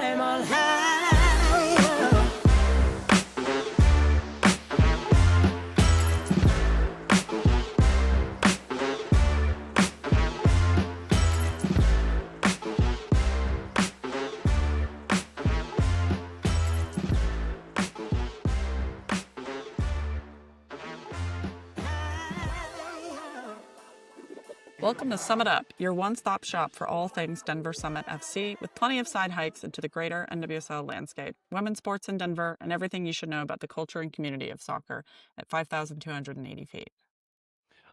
I'm on high. Welcome to Summit Up, your one-stop shop for all things Denver Summit FC, with plenty of side hikes into the greater NWSL landscape, women's sports in Denver, and everything you should know about the culture and community of soccer at 5,280 feet.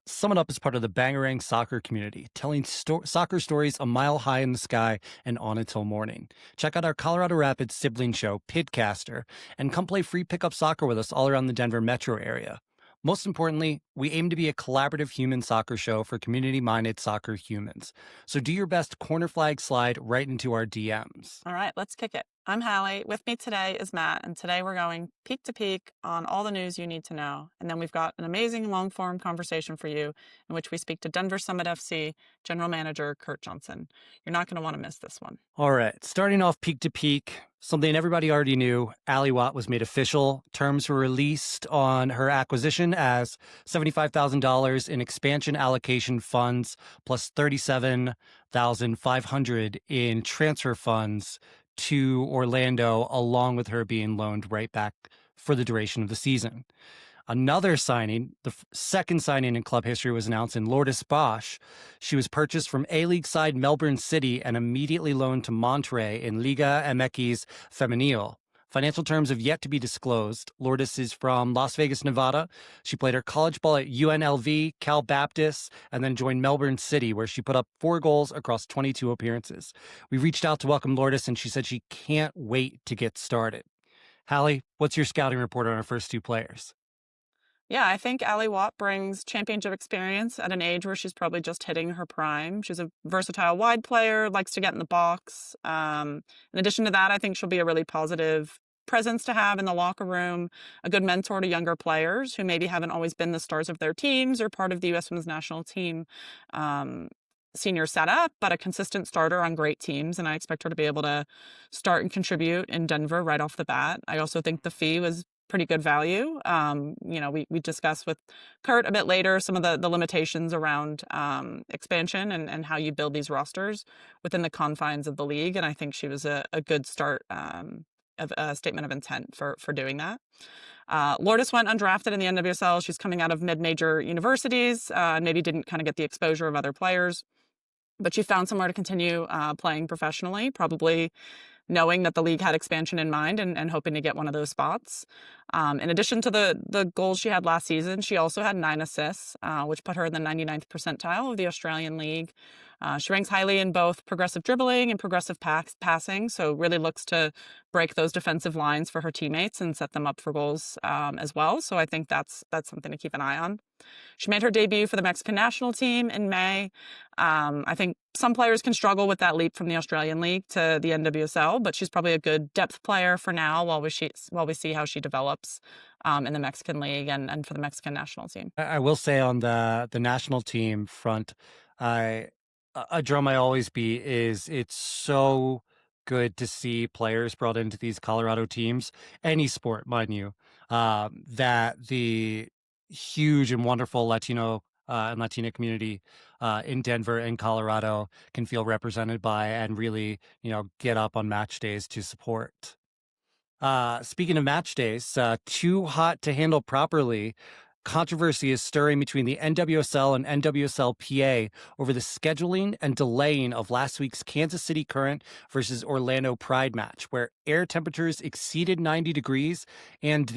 Summit Up is part of the Bangarang soccer community, telling soccer stories a mile high in the sky and on until morning. Check out our Colorado Rapids sibling show, Pidcaster, and come play free pickup soccer with us all around the Denver metro area. Most importantly, we aim to be a collaborative human soccer show for community-minded soccer humans. So do your best corner flag slide right into our DMs. All right, let's kick it. I'm Hallie. With me today is Matt, and today we're going peak to peak on all the news you need to know. And then we've got an amazing long-form conversation for you in which we speak to Denver Summit FC General Manager Curt Johnson. You're not going to want to miss this one. All right, starting off peak to peak, something everybody already knew, Hallie Watt was made official. Terms were released on her acquisition as $75,000 in expansion allocation funds plus $37,500 in transfer funds to Orlando, along with her being loaned right back for the duration of the season. Another signing, the second signing in club history, was announced in Lourdes Bosch. She was purchased from A-League side Melbourne City and immediately loaned to Monterrey in Liga MX Femenil. Financial terms have yet to be disclosed. Lourdes is from Las Vegas, Nevada. She played her college ball at UNLV, Cal Baptist, and then joined Melbourne City, where she put up 4 goals across 22 appearances. We reached out to welcome Lourdes, and she said she can't wait to get started. Hallie, what's your scouting report on our first 2 players? Yeah, I think Hallie Watt brings championship experience at an age where she's probably just hitting her prime. She's a versatile wide player, likes to get in the box. In addition to that, I think she'll be a really positive presence to have in the locker room, a good mentor to younger players who maybe haven't always been the stars of their teams or part of the U.S. Women's National Team senior setup, but a consistent starter on great teams. And I expect her to be able to start and contribute in Denver right off the bat. I also think the fee was pretty good value. We discussed with Curt a bit later some of the limitations around expansion and how you build these rosters within the confines of the league. And I think she was a good start of a statement of intent for doing that. Lourdes went undrafted in the NWSL. She's coming out of mid-major universities, maybe didn't kind of get the exposure of other players, but she found somewhere to continue playing professionally, probably knowing that the league had expansion in mind and hoping to get one of those spots. In addition to the goals she had last season, she also had 9 assists, which put her in the 99th percentile of the Australian League. She ranks highly in both progressive dribbling and progressive passing, so really looks to break those defensive lines for her teammates and set them up for goals as well. So I think that's something to keep an eye on. She made her debut for the Mexican national team in May. I think some players can struggle with that leap from the Australian League to the NWSL, but she's probably a good depth player for now while we see how she develops in the Mexican League and for the Mexican national team. I will say on the national team front, a drum I always beat is it's so good to see players brought into these Colorado teams, any sport, mind you, that the huge and wonderful Latino and Latina community in Denver and Colorado can feel represented by and really, get up on match days to support. Speaking of match days, too hot to handle properly. Controversy is stirring between the NWSL and NWSL-PA over the scheduling and delaying of last week's Kansas City Current versus Orlando Pride match, where air temperatures exceeded 90 degrees and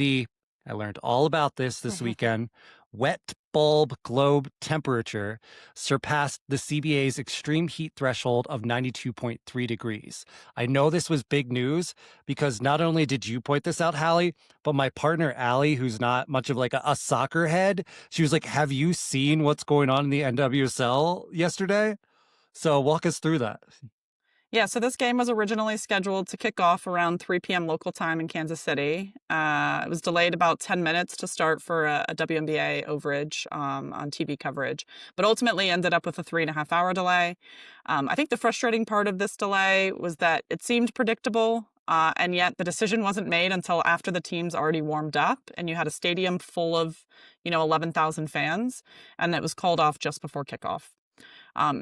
I learned all about this weekend, wet bulb globe temperature surpassed the CBA's extreme heat threshold of 92.3 degrees. I know this was big news because not only did you point this out, Hallie, but my partner, Allie, who's not much of like a soccer head, she was like, have you seen what's going on in the NWSL yesterday? So walk us through that. Yeah, so this game was originally scheduled to kick off around 3 p.m. local time in Kansas City. It was delayed about 10 minutes to start for a WNBA overage on TV coverage, but ultimately ended up with a 3.5 hour delay. I think the frustrating part of this delay was that it seemed predictable, and yet the decision wasn't made until after the teams already warmed up, and you had a stadium full of, 11,000 fans, and it was called off just before kickoff.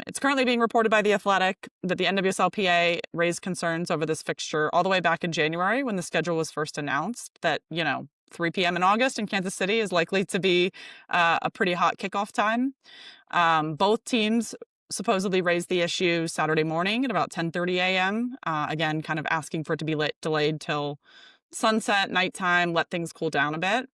It's currently being reported by The Athletic that the NWSLPA raised concerns over this fixture all the way back in January when the schedule was first announced, that, 3 p.m. in August in Kansas City is likely to be a pretty hot kickoff time. Both teams supposedly raised the issue Saturday morning at about 10:30 a.m. Again, kind of asking for it to be delayed till sunset, nighttime, let things cool down a bit.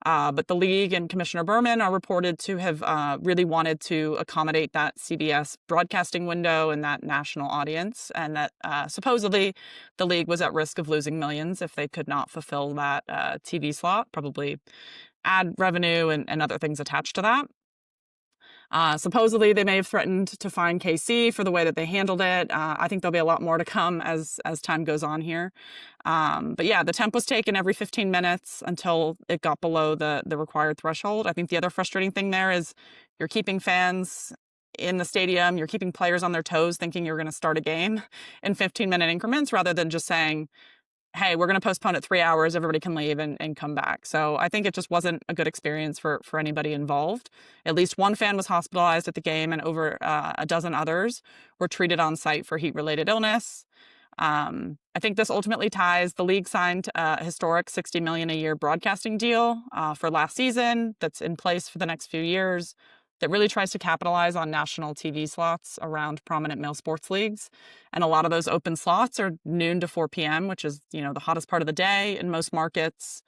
But the league and Commissioner Berman are reported to have really wanted to accommodate that CBS broadcasting window and that national audience, and that supposedly the league was at risk of losing millions if they could not fulfill that TV slot, probably ad revenue and other things attached to that. Supposedly, they may have threatened to fine KC for the way that they handled it. I think there'll be a lot more to come as time goes on here. But yeah, the temp was taken every 15 minutes until it got below the required threshold. I think the other frustrating thing there is you're keeping fans in the stadium, you're keeping players on their toes thinking you're going to start a game in 15-minute increments rather than just saying, hey, we're going to postpone it 3 hours, everybody can leave and come back. So I think it just wasn't a good experience for anybody involved. At least one fan was hospitalized at the game, and over a dozen others were treated on site for heat-related illness. I think this ultimately ties the league signed a historic $60 million a year broadcasting deal for last season that's in place for the next few years, that really tries to capitalize on national TV slots around prominent male sports leagues. And a lot of those open slots are noon to 4 p.m., which is, the hottest part of the day in most markets.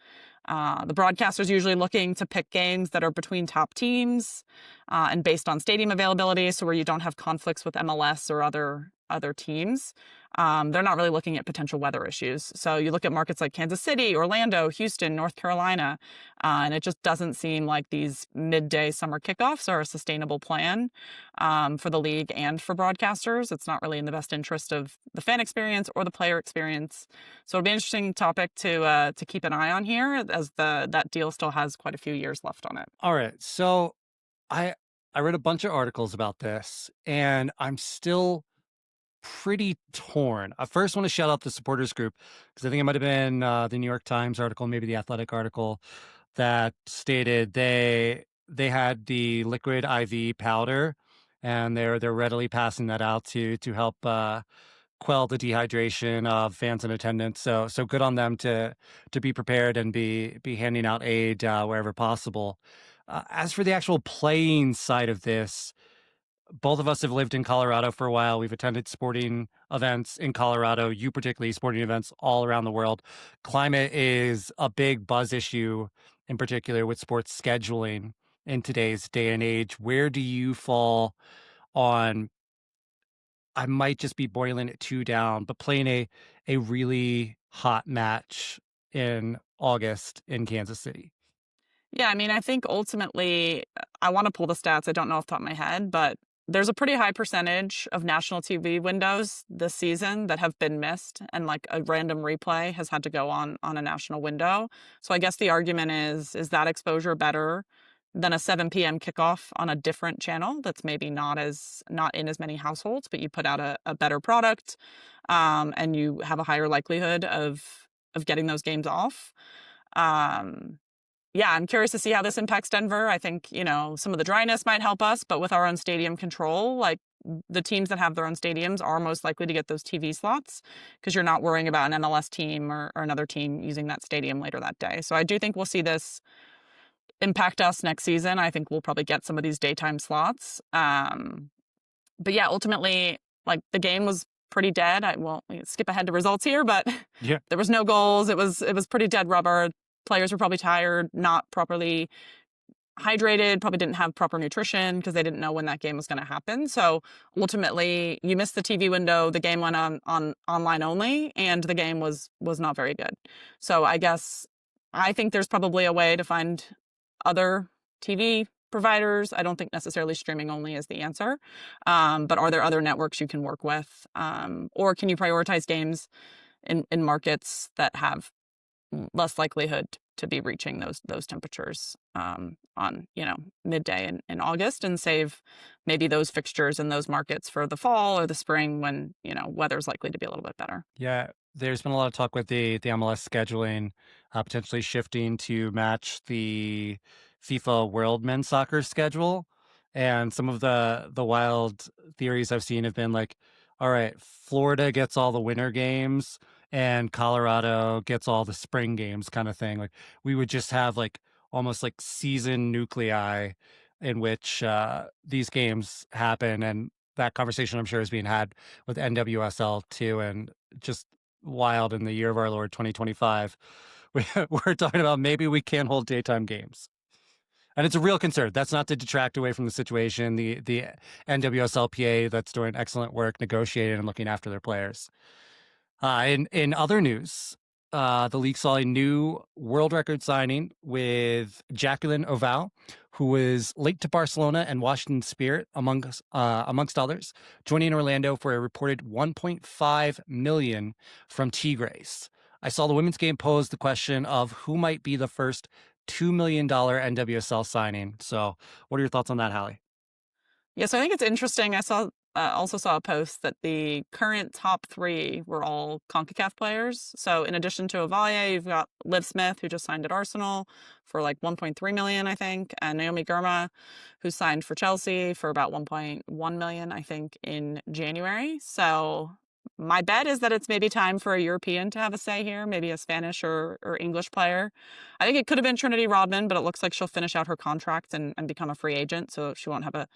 The broadcaster's usually looking to pick games that are between top teams and based on stadium availability, so where you don't have conflicts with MLS or other teams. They're not really looking at potential weather issues. So you look at markets like Kansas City, Orlando, Houston, North Carolina, and it just doesn't seem like these midday summer kickoffs are a sustainable plan for the league and for broadcasters. It's not really in the best interest of the fan experience or the player experience. So it'll be an interesting topic to keep an eye on here, as that deal still has quite a few years left on it. All right. So I I read a bunch of articles about this, and I'm still pretty torn. I first want to shout out the supporters group because I think it might have been the New York Times article, maybe the Athletic article, that stated they had the liquid IV powder, and they're readily passing that out to help quell the dehydration of fans in attendance. So good on them to be prepared and be handing out aid wherever possible. As for the actual playing side of this, both of us have lived in Colorado for a while. We've attended sporting events in Colorado, you particularly sporting events all around the world. Climate is a big buzz issue, in particular with sports scheduling in today's day and age. Where do you fall on, I might just be boiling it too down, but playing a really hot match in August in Kansas City? Yeah, I mean, I think ultimately, I want to pull the stats. I don't know off the top of my head, but there's a pretty high percentage of national TV windows this season that have been missed, and like a random replay has had to go on a national window. So I guess the argument is that exposure better than a 7 p.m. kickoff on a different channel that's maybe not in as many households, but you put out a better product, and you have a higher likelihood of getting those games off. Um, yeah, I'm curious to see how this impacts Denver. I think, some of the dryness might help us, but with our own stadium control, like the teams that have their own stadiums are most likely to get those TV slots because you're not worrying about an MLS team or another team using that stadium later that day. So I do think we'll see this impact us next season. I think we'll probably get some of these daytime slots. But yeah, ultimately, like the game was pretty dead. I won't skip ahead to results here, but Yeah. there was no goals. It was pretty dead rubber. Players were probably tired, not properly hydrated, probably didn't have proper nutrition because they didn't know when that game was going to happen. So ultimately, you missed the TV window. The game went on online only, and the game was not very good. So I guess I think there's probably a way to find other TV providers. I don't think necessarily streaming only is the answer. But are there other networks you can work with? Or can you prioritize games in markets that have less likelihood to be reaching those temperatures on midday in August, and save maybe those fixtures in those markets for the fall or the spring when weather's likely to be a little bit better. Yeah, there's been a lot of talk with the MLS scheduling potentially shifting to match the FIFA World Men's Soccer schedule, and some of the wild theories I've seen have been like, all right, Florida gets all the winter games and Colorado gets all the spring games, kind of thing. Like we would just have like almost like season nuclei in which these games happen, and that conversation I'm sure is being had with NWSL too, and just wild in the year of our Lord 2025. We're talking about maybe we can't hold daytime games. And it's a real concern. That's not to detract away from the situation. The NWSLPA that's doing excellent work negotiating and looking after their players. In other news, the league saw a new world record signing with Jacqueline Oval, who was linked to Barcelona and Washington Spirit, amongst others, joining Orlando for a reported $1.5 million from Tigres. I saw the women's game pose the question of who might be the first $2 million NWSL signing. So what are your thoughts on that, Hallie? Yeah, so I think it's interesting. I also saw a post that the current top three were all CONCACAF players. So in addition to Ovalle, you've got Liv Smith, who just signed at Arsenal for like 1.3 million, I think, and Naomi Girma, who signed for Chelsea for about 1.1 million, I think, in January. So my bet is that it's maybe time for a European to have a say here, maybe a Spanish or English player. I think it could have been Trinity Rodman, but it looks like she'll finish out her contract and become a free agent, so she won't have a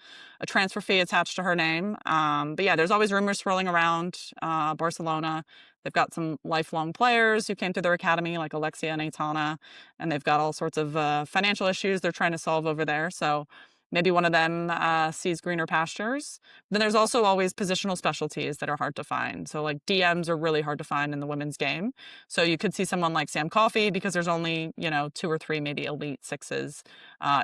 transfer fee attached to her name. But yeah, there's always rumors swirling around Barcelona. They've got some lifelong players who came through their academy, like Alexia and Aitana, and they've got all sorts of financial issues they're trying to solve over there. So maybe one of them sees greener pastures. Then there's also always positional specialties that are hard to find. So like DMs are really hard to find in the women's game. So you could see someone like Sam Coffey, because there's only, two or three maybe elite sixes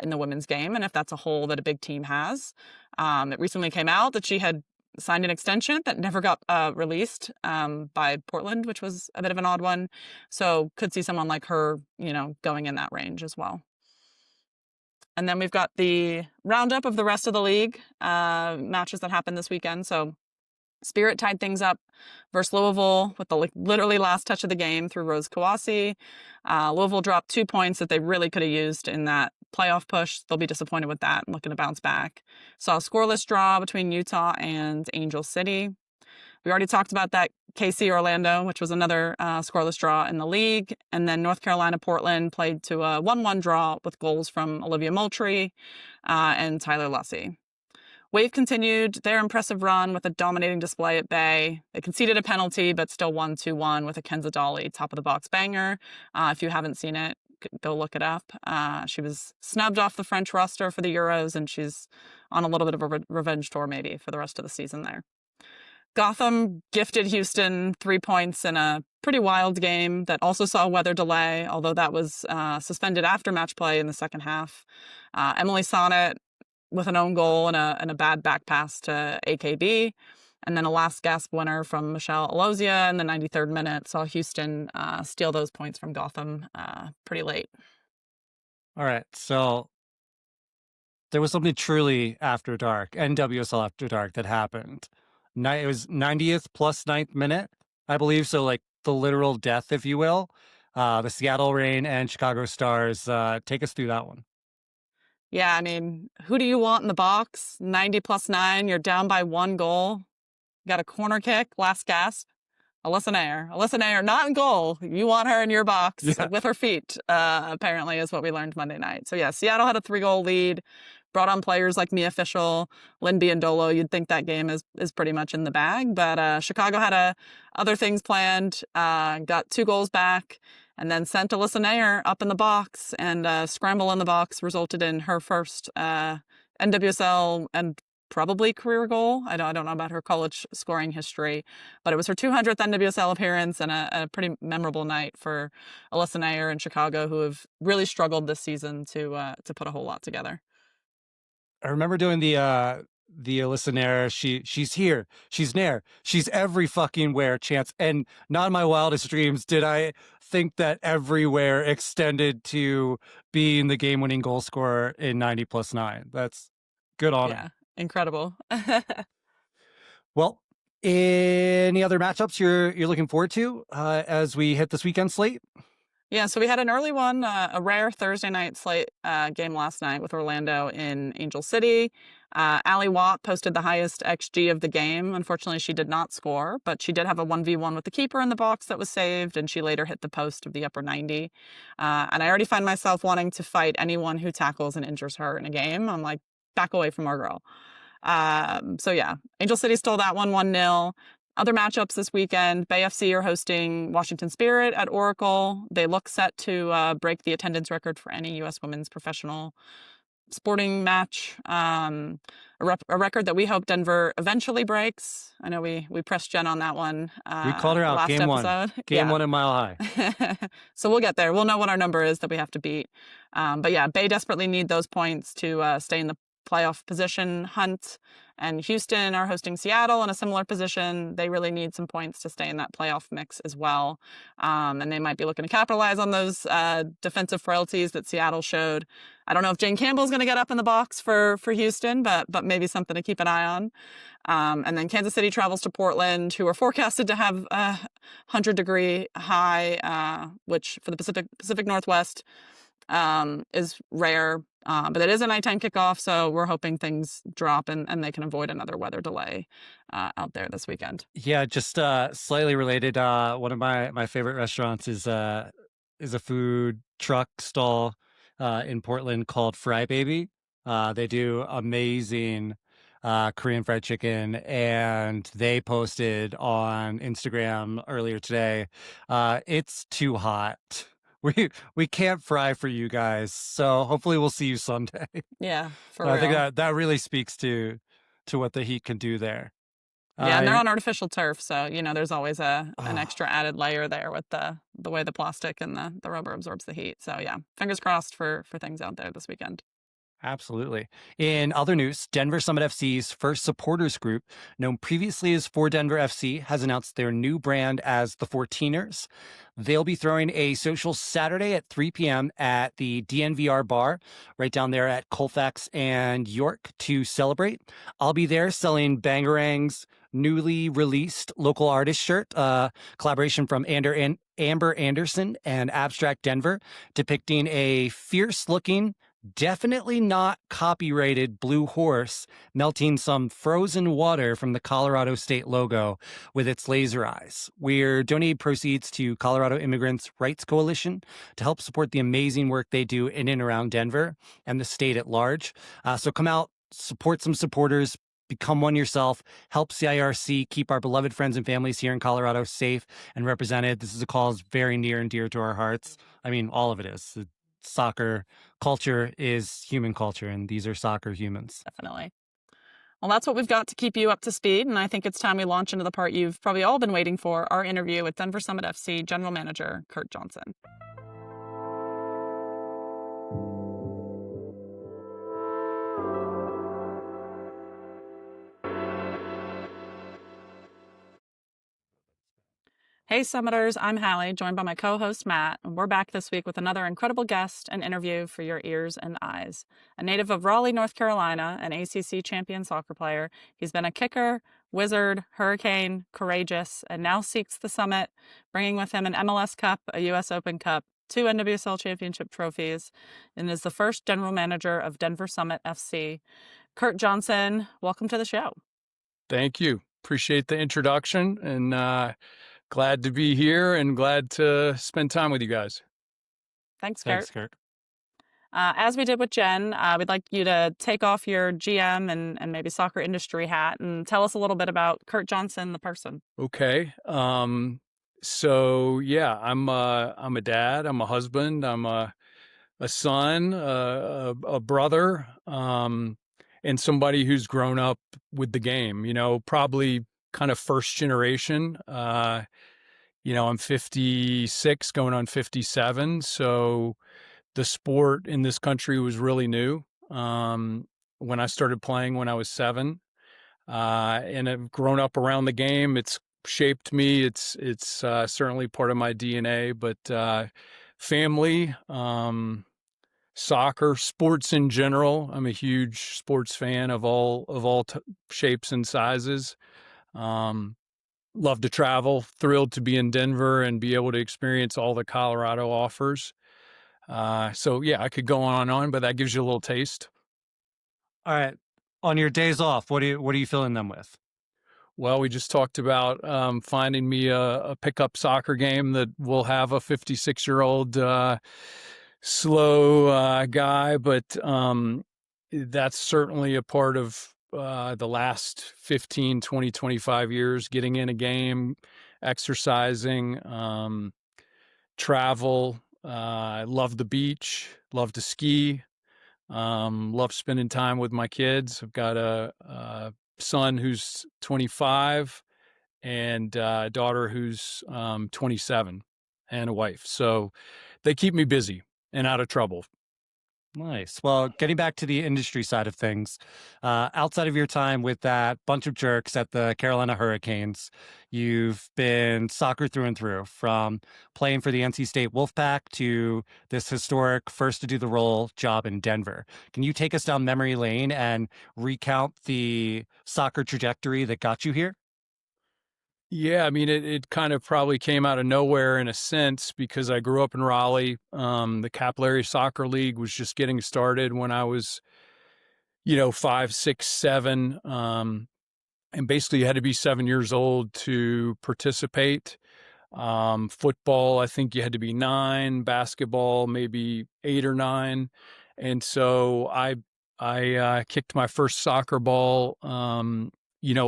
in the women's game. And if that's a hole that a big team has, it recently came out that she had signed an extension that never got released by Portland, which was a bit of an odd one. So could see someone like her, going in that range as well. And then we've got the roundup of the rest of the league matches that happened this weekend. So Spirit tied things up versus Louisville with the literally last touch of the game through Rose Kawasi. Louisville dropped 2 points that they really could have used in that playoff push. They'll be disappointed with that and looking to bounce back. Saw a scoreless draw between Utah and Angel City. We already talked about that KC Orlando, which was another scoreless draw in the league. And then North Carolina Portland played to a 1-1 draw with goals from Olivia Moultrie and Tyler Lussey. Wave continued their impressive run with a dominating display at Bay. They conceded a penalty, but still won 2-1 with a Kenza Dolly top-of-the-box banger. If you haven't seen it, go look it up. She was snubbed off the French roster for the Euros, and she's on a little bit of a revenge tour maybe for the rest of the season there. Gotham gifted Houston 3 points in a pretty wild game that also saw a weather delay, although that was suspended after match play in the second half. Emily Sonnet with an own goal and a bad back pass to AKB. And then a last gasp winner from Michelle Alozia in the 93rd minute saw Houston steal those points from Gotham pretty late. All right, so there was something truly after dark, NWSL after dark, that happened. It was 90th plus 9th minute, I believe. So like the literal death, if you will. The Seattle Reign and Chicago Stars. Take us through that one. Yeah, I mean, who do you want in the box? 90 plus 9, you're down by 1 goal. You got a corner kick, last gasp. Alyssa Nair. Alyssa Nair, not in goal. You want her in your box with her feet, apparently, is what we learned Monday night. So yeah, Seattle had a 3-goal lead. Brought on players like Mia Fischel, Lynn Biondolo. You'd think that game is pretty much in the bag. But Chicago had other things planned, got 2 goals back, and then sent Alyssa Nair up in the box. And scramble in the box resulted in her first NWSL and probably career goal. I don't know about her college scoring history, but it was her 200th NWSL appearance and a pretty memorable night for Alyssa Nair in Chicago, who have really struggled this season to put a whole lot together. I remember doing the Alyssa Nair, she's here, she's near, she's every fucking where chance. And not in my wildest dreams did I think that everywhere extended to being the game winning goal scorer in 90+9. That's good on her. Yeah, incredible. Well, any other matchups you're looking forward to as we hit this weekend slate? Yeah, so we had an early one, a rare Thursday night slate game last night with Orlando in Angel City. Allie Watt posted the highest XG of the game. Unfortunately, she did not score, but she did have a 1v1 with the keeper in the box that was saved, and she later hit the post of the upper 90. And I already find myself wanting to fight anyone who tackles and injures her in a game. I'm like, back away from our girl. So yeah, Angel City stole that one 1-0. Other matchups this weekend, Bay FC are hosting Washington Spirit at Oracle. They look set to break the attendance record for any U.S. women's professional sporting match, a record that we hope Denver eventually breaks. I know we pressed Jen on that one We called her out last game episode. one. Game one at Mile High. So we'll get there. We'll know what our number is that we have to beat. But yeah, Bay desperately need those points to stay in the playoff position hunt, and Houston are hosting Seattle in a similar position. They really need some points to stay in that playoff mix as well, and they might be looking to capitalize on those defensive frailties that Seattle showed. I don't know if Jane Campbell's going to get up in the box for Houston, but maybe something to keep an eye on. And then Kansas City travels to Portland, who are forecasted to have a 100-degree high, which for the Pacific Northwest is rare. But it is a nighttime kickoff, so we're hoping things drop and they can avoid another weather delay out there this weekend. Yeah, just slightly related. One of my favorite restaurants is a food truck stall in Portland called Fry Baby. They do amazing Korean fried chicken, and they posted on Instagram earlier today. It's too hot. We can't fry for you guys, so hopefully we'll see you Sunday. Yeah, for I real. think that really speaks to what the heat can do there. Yeah, and they're on artificial turf, so there's always an Oh, extra added layer there with the way the plastic and the rubber absorbs the heat. So yeah, fingers crossed for things out there this weekend. absolutely. In other news, Denver Summit FC's first supporters group, known previously as For Denver FC, has announced their new brand as the 14ers. They'll be throwing a social Saturday at 3 p.m. at the DNVR bar right down there at Colfax and York to celebrate. I'll be there selling Bangarang's newly released local artist shirt, collaboration from Amber Anderson and Abstract Denver, depicting a fierce-looking, definitely not copyrighted blue horse melting some frozen water from the Colorado state logo with its laser eyes. We're donating proceeds to Colorado Immigrants' Rights Coalition to help support the amazing work they do in and around Denver and the state at large. So come out, support some supporters, become one yourself, help CIRC keep our beloved friends and families here in Colorado safe and represented. This is a cause very near and dear to our hearts. I mean, all of it is. Soccer culture is human culture, and these are soccer humans. Definitely. Well, that's what we've got to keep you up to speed, and I think it's time we launch into the part you've probably all been waiting for, our interview with Denver Summit FC General Manager Curt Johnson. Hey Summiters, I'm Hallie, joined by my co-host Matt, and we're back this week with another incredible guest and interview for your ears and eyes. A native of Raleigh, North Carolina, an ACC champion soccer player, he's been a kicker, wizard, hurricane, courageous, and now seeks the summit, bringing with him an MLS Cup, a US Open Cup, 2 NWSL championship trophies, and is the first general manager of Denver Summit FC. Curt Johnson, welcome to the show. Thank you. Appreciate the introduction, and glad to be here and glad to spend time with you guys. Thanks, Curt. Thanks, Curt. As we did with Jen, we'd like you to take off your GM and maybe soccer industry hat and tell us a little bit about Curt Johnson, the person. Okay. So yeah, I'm a dad, I'm a husband, I'm a son, a brother, and somebody who's grown up with the game, probably kind of first generation. I'm 56 going on 57. So the sport in this country was really new. when I started playing when I was 7, and I've grown up around the game. It's shaped me. It's certainly part of my DNA. But family, soccer, sports in general. I'm a huge sports fan of all shapes and sizes. Um, Love to travel. Thrilled to be in Denver and be able to experience all that Colorado offers. So yeah, I could go on and on, but that gives you a little taste. All right. On your days off, what are you filling them with? Well, we just talked about finding me a pickup soccer game that will have a 56-year-old slow guy, but that's certainly a part of the last 15, 20, 25 years, getting in a game, exercising, travel. I love the beach, love to ski, love spending time with my kids. I've got a son who's 25 and a daughter who's 27 and a wife. So they keep me busy and out of trouble. Nice. Well, getting back to the industry side of things, outside of your time with that bunch of jerks at the Carolina Hurricanes, you've been soccer through and through, from playing for the NC State Wolfpack to this historic first to do the role job in Denver. Can you take us down memory lane and recount the soccer trajectory that got you here? Yeah, I mean, it kind of probably came out of nowhere in a sense because I grew up in Raleigh. The Capillary Soccer League was just getting started when I was, 5, 6, 7. And basically you had to be 7 years old to participate. Football, I think you had to be 9, basketball, maybe 8 or 9. And so I kicked my first soccer ball,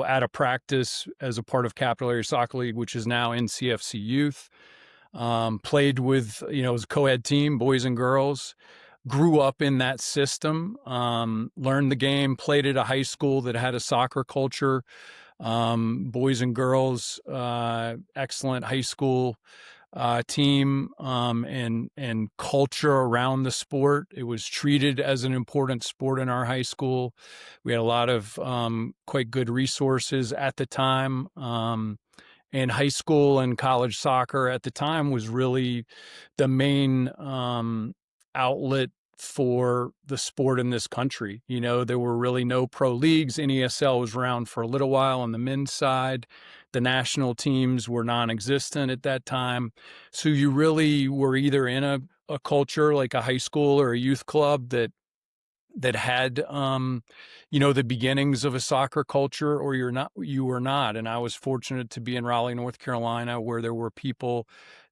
at a practice as a part of Capillary Soccer League, which is now NCFC Youth. Played with, it was a co-ed team, boys and girls. Grew up in that system, learned the game, played at a high school that had a soccer culture, boys and girls, excellent high school team, and culture around the sport. It was treated as an important sport in our high school. We had a lot of quite good resources at the time. And high school and college soccer at the time was really the main outlet for the sport in this country. There were really no pro leagues. NESL was around for a little while on the men's side. The national teams were non-existent at that time. So you really were either in a culture like a high school or a youth club that had the beginnings of a soccer culture, or you were not. And I was fortunate to be in Raleigh, North Carolina, where there were people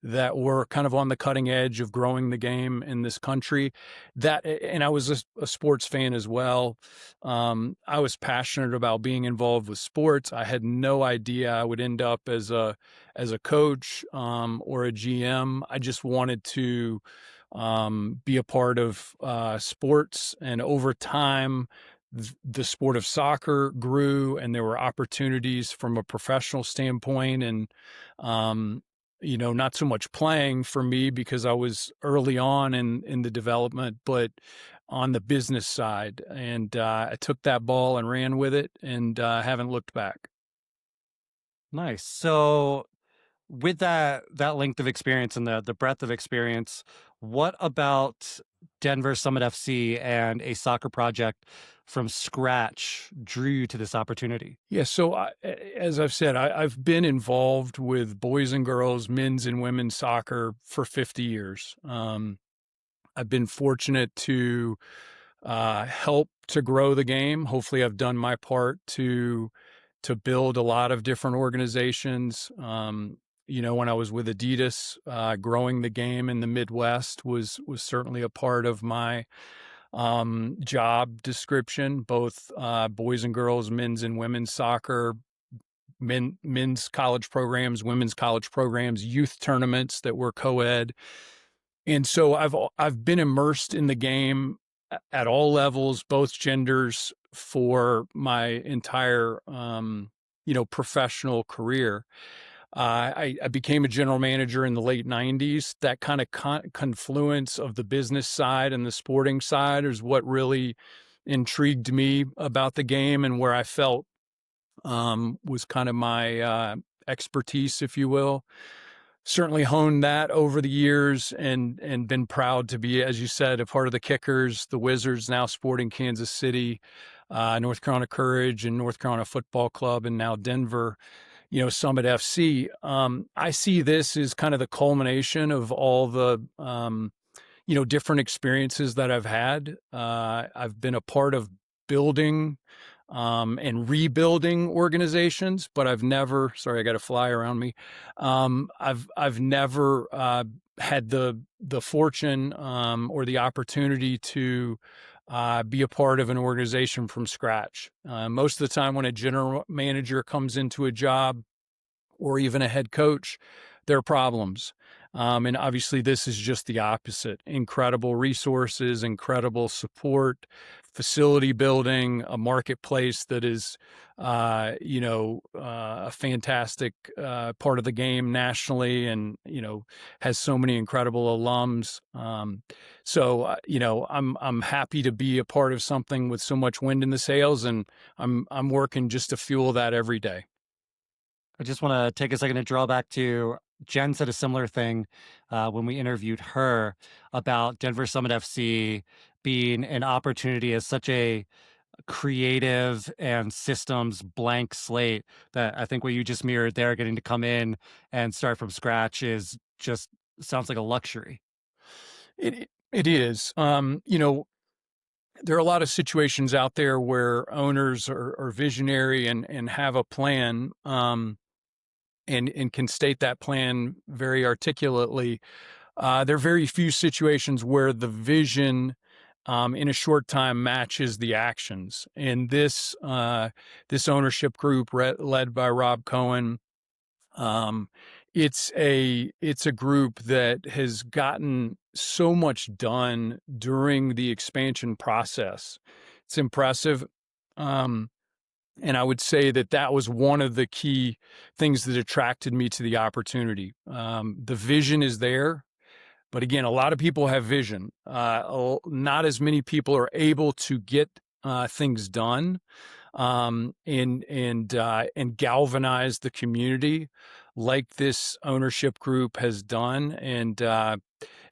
that were kind of on the cutting edge of growing the game in this country. And I was a sports fan as well. I was passionate about being involved with sports. I had no idea I would end up as a coach or a GM. I just wanted to be a part of sports. And over time, the sport of soccer grew, and there were opportunities from a professional standpoint. And, not so much playing for me because I was early on in the development, but on the business side. And I took that ball and ran with it, and haven't looked back. Nice. So with that length of experience and the breadth of experience, what about Denver Summit FC and a soccer project from scratch drew you to this opportunity? Yeah, so as I've said, I've been involved with boys and girls, men's and women's soccer for 50 years. I've been fortunate to help to grow the game. Hopefully, I've done my part to build a lot of different organizations. When I was with Adidas, growing the game in the Midwest was certainly a part of my job description, both boys and girls, men's and women's soccer, men's college programs, women's college programs, youth tournaments that were co-ed. And so I've been immersed in the game at all levels, both genders, for my entire professional career. I became a general manager in the late 90s. That kind of confluence of the business side and the sporting side is what really intrigued me about the game and where I felt was kind of my expertise, if you will. Certainly honed that over the years and been proud to be, as you said, a part of the Kickers, the Wizards, now Sporting Kansas City, North Carolina Courage, and North Carolina Football Club, and now Denver, Summit FC. I see this as kind of the culmination of all the different experiences that I've had. I've been a part of building and rebuilding organizations, but I've never, sorry, I got a fly around me. I've never had the fortune or the opportunity to be a part of an organization from scratch. Most of the time when a general manager comes into a job or even a head coach, there are problems. And obviously, this is just the opposite. Incredible resources, incredible support, facility building, a marketplace that is, a fantastic part of the game nationally, and has so many incredible alums. I'm happy to be a part of something with so much wind in the sails, and I'm working just to fuel that every day. I just want to take a second to draw back to Jen said a similar thing when we interviewed her about Denver Summit FC being an opportunity as such a creative and systems blank slate that I think what you just mirrored there, getting to come in and start from scratch is just sounds like a luxury. It is. There are a lot of situations out there where owners are visionary and have a plan, and can state that plan very articulately. There are very few situations where the vision in a short time matches the actions. And this ownership group led by Rob Cohen, um, it's a group that has gotten so much done during the expansion process. It's impressive. Um, and I would say that was one of the key things that attracted me to the opportunity. The vision is there, but again, a lot of people have vision. Not as many people are able to get things done, and galvanize the community like this ownership group has done. And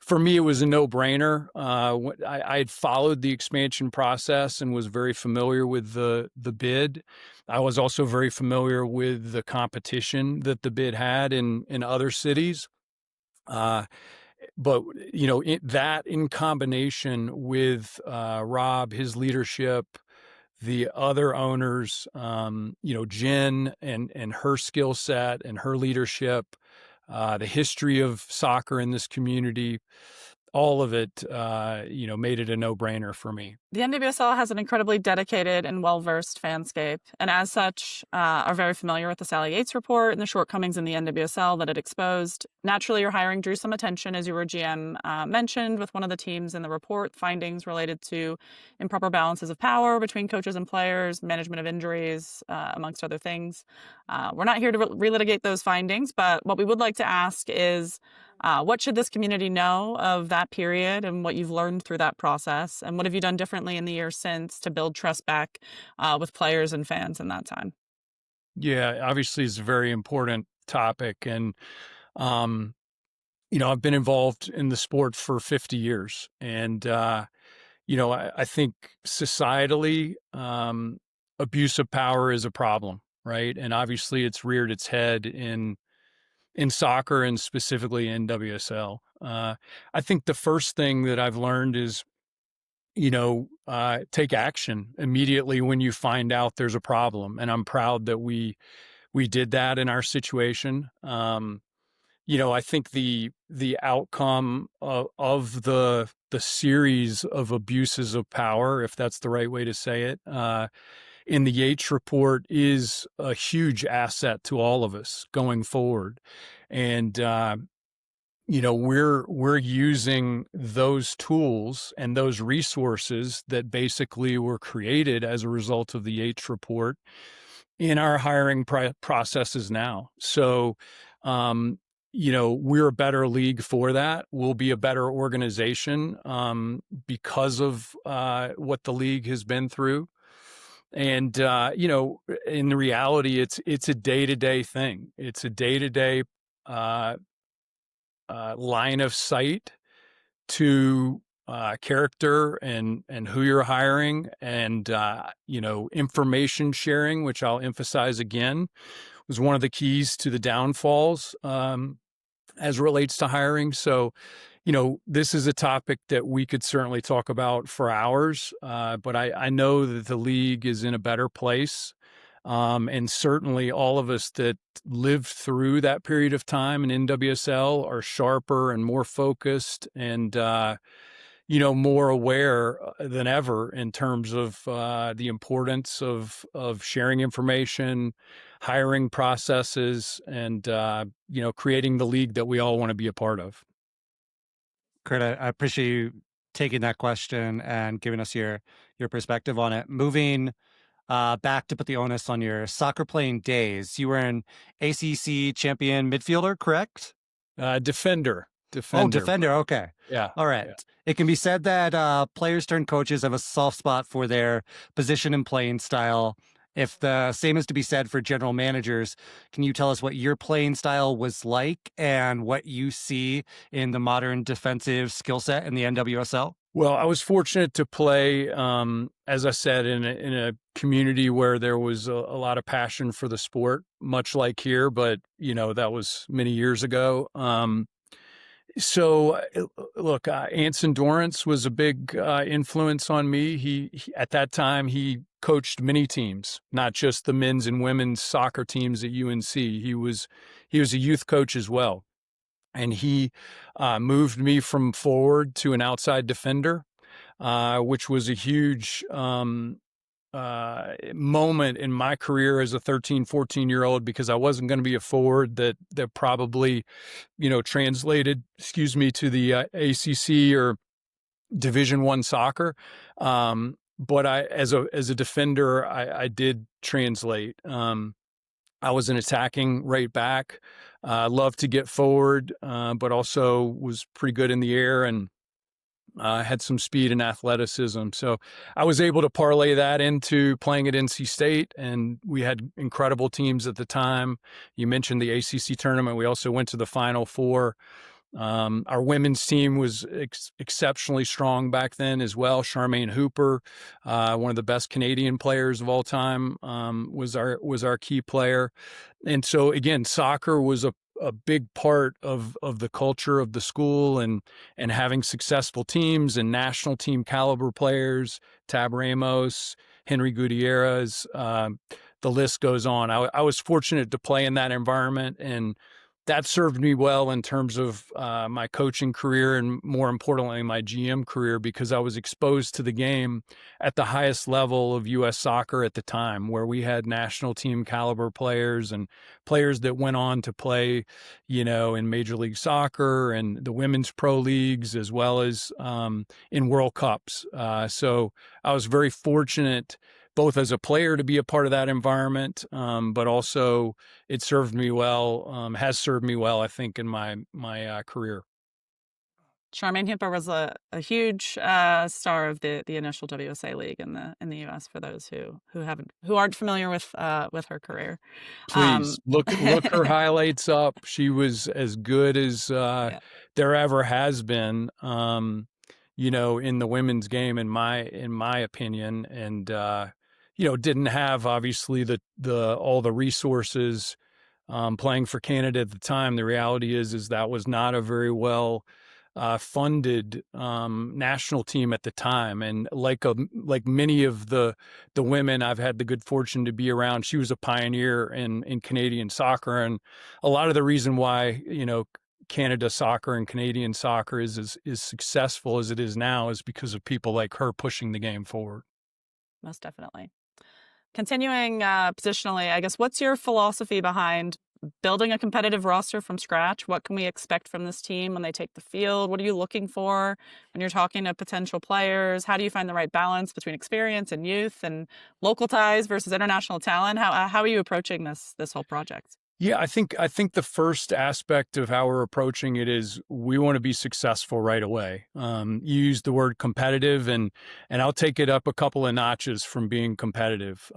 for me, it was a no-brainer. I had followed the expansion process and was very familiar with the bid. I was also very familiar with the competition that the bid had in other cities. But that in combination with Rob, his leadership, the other owners, Jen and her skill set and her leadership, the history of soccer in this community, all of it, made it a no-brainer for me. The NWSL has an incredibly dedicated and well-versed fanscape, and as such, are very familiar with the Sally Yates report and the shortcomings in the NWSL that it exposed. Naturally, your hiring drew some attention, as your GM mentioned, with one of the teams in the report, findings related to improper balances of power between coaches and players, management of injuries, amongst other things. We're not here to relitigate those findings, but what we would like to ask is, what should this community know of that period and what you've learned through that process? And what have you done differently in the years since to build trust back with players and fans in that time? Yeah, obviously it's a very important topic. And, I've been involved in the sport for 50 years. And, I think societally, abuse of power is a problem, right? And obviously it's reared its head in soccer and specifically in WSL. I think the first thing that I've learned is, take action immediately when you find out there's a problem. And I'm proud that we did that in our situation. I think the outcome of the series of abuses of power, if that's the right way to say it, in the Yates report is a huge asset to all of us going forward. And, we're using those tools and those resources that basically were created as a result of the Yates report in our hiring processes now. So, we're a better league for that. We'll be a better organization because of what the league has been through. And in the reality, it's a day-to-day thing. It's a day-to-day line of sight to character and who you're hiring, and information sharing, which I'll emphasize again, was one of the keys to the downfalls as relates to hiring. So, this is a topic that we could certainly talk about for hours, but I know that the league is in a better place. And certainly all of us that lived through that period of time in NWSL are sharper and more focused and, more aware than ever in terms of the importance of sharing information, hiring processes, and, creating the league that we all want to be a part of. Kurt, I appreciate you taking that question and giving us your perspective on it. Moving back to put the onus on your soccer playing days, you were an ACC champion midfielder, correct? Defender. Oh, defender. Okay. Yeah. All right. Yeah. It can be said that players turned coaches have a soft spot for their position and playing style. If the same is to be said for general managers, can you tell us what your playing style was like and what you see in the modern defensive skill set in the NWSL? Well, I was fortunate to play, as I said, in a community where there was a lot of passion for the sport, much like here, but that was many years ago. So, look, Anson Dorrance was a big influence on me. He at that time he coached many teams, not just the men's and women's soccer teams at UNC. He was a youth coach as well, and he moved me from forward to an outside defender, which was a huge moment in my career as a 13, 14-year-old, because I wasn't going to be a forward that probably, translated, to the ACC or Division I soccer. But as a defender, I did translate. I was an attacking right back. Loved to get forward, but also was pretty good in the air and had some speed and athleticism. So I was able to parlay that into playing at NC State, and we had incredible teams at the time. You mentioned the ACC tournament. We also went to the Final Four. Our women's team was exceptionally strong back then as well. Charmaine Hooper, one of the best Canadian players of all time, was our key player. And so again, soccer was a big part of the culture of the school, and having successful teams and national team caliber players, Tab Ramos, Henry Gutierrez, the list goes on. I was fortunate to play in that environment, and that served me well in terms of my coaching career and, more importantly, my GM career, because I was exposed to the game at the highest level of U.S. soccer at the time, where we had national team caliber players and players that went on to play, in Major League Soccer and the women's pro leagues, as well as in World Cups. So I was very fortunate, both as a player, to be a part of that environment, but also it served me well, has served me well, I think, in my career. Charmaine Hooper was a huge star of the initial WSA league in the U.S. For those who aren't familiar with her career, Please look her highlights up. She was as good as yeah. there ever has been, in the women's game, in my opinion, and didn't have obviously all the resources playing for Canada at the time. The reality is that was not a very well funded national team at the time, and like many of the women I've had the good fortune to be around, she was a pioneer in Canadian soccer, and a lot of the reason why Canada soccer and Canadian soccer is as successful as it is now is because of people like her pushing the game forward. Most definitely. Continuing positionally, I guess, what's your philosophy behind building a competitive roster from scratch? What can we expect from this team when they take the field? What are you looking for when you're talking to potential players? How do you find the right balance between experience and youth and local ties versus international talent? How are you approaching this whole project? Yeah, I think the first aspect of how we're approaching it is we want to be successful right away. You use the word competitive, and I'll take it up a couple of notches from being competitive.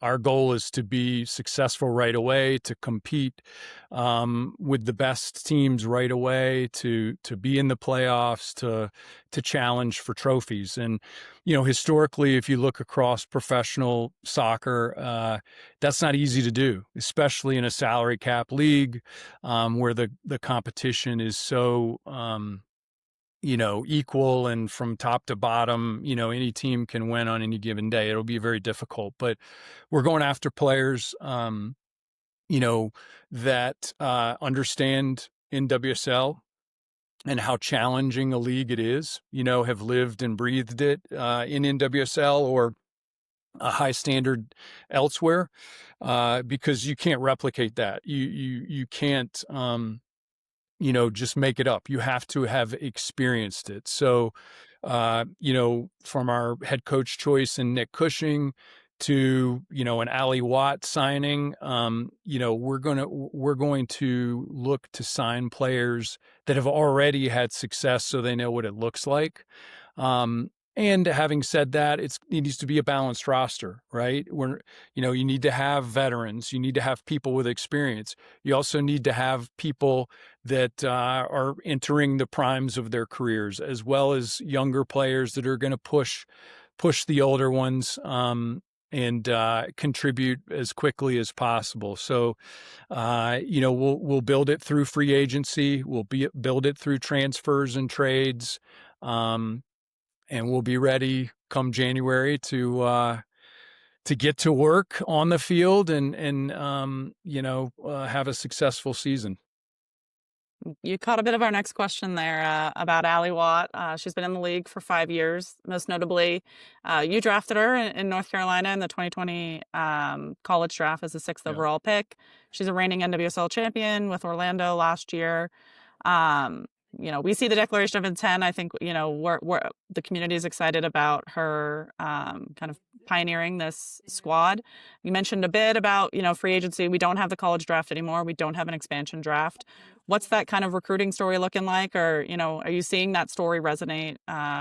Our goal is to be successful right away, to compete with the best teams right away, to be in the playoffs, to challenge for trophies. And historically, if you look across professional soccer, that's not easy to do, especially in a salary cap league where the competition is so equal, and from top to bottom, any team can win on any given day. It'll be very difficult, but we're going after players, you know, that understand NWSL and how challenging a league it is, have lived and breathed it in NWSL or a high standard elsewhere, because you can't replicate that. You can't, just make it up. You have to have experienced it. So, from our head coach choice in Nick Cushing to, an Allie Watt signing, we're going to look to sign players that have already had success so they know what it looks like. And having said that, it needs to be a balanced roster, right? You need to have veterans, you need to have people with experience. You also need to have people that are entering the primes of their careers, as well as younger players that are going to push the older ones, and contribute as quickly as possible. So, we'll build it through free agency. We'll build it through transfers and trades. And we'll be ready come January to get to work on the field and have a successful season. You caught a bit of our next question there about Allie Watt. She's been in the league for 5 years. Most notably, you drafted her in North Carolina in the 2020 college draft as the sixth Yeah. overall pick. She's a reigning NWSL champion with Orlando last year. Um, we see the declaration of intent. I think, the community is excited about her kind of pioneering this squad. You mentioned a bit about, free agency. We don't have the college draft anymore. We don't have an expansion draft. What's that kind of recruiting story looking like? Or, are you seeing that story resonate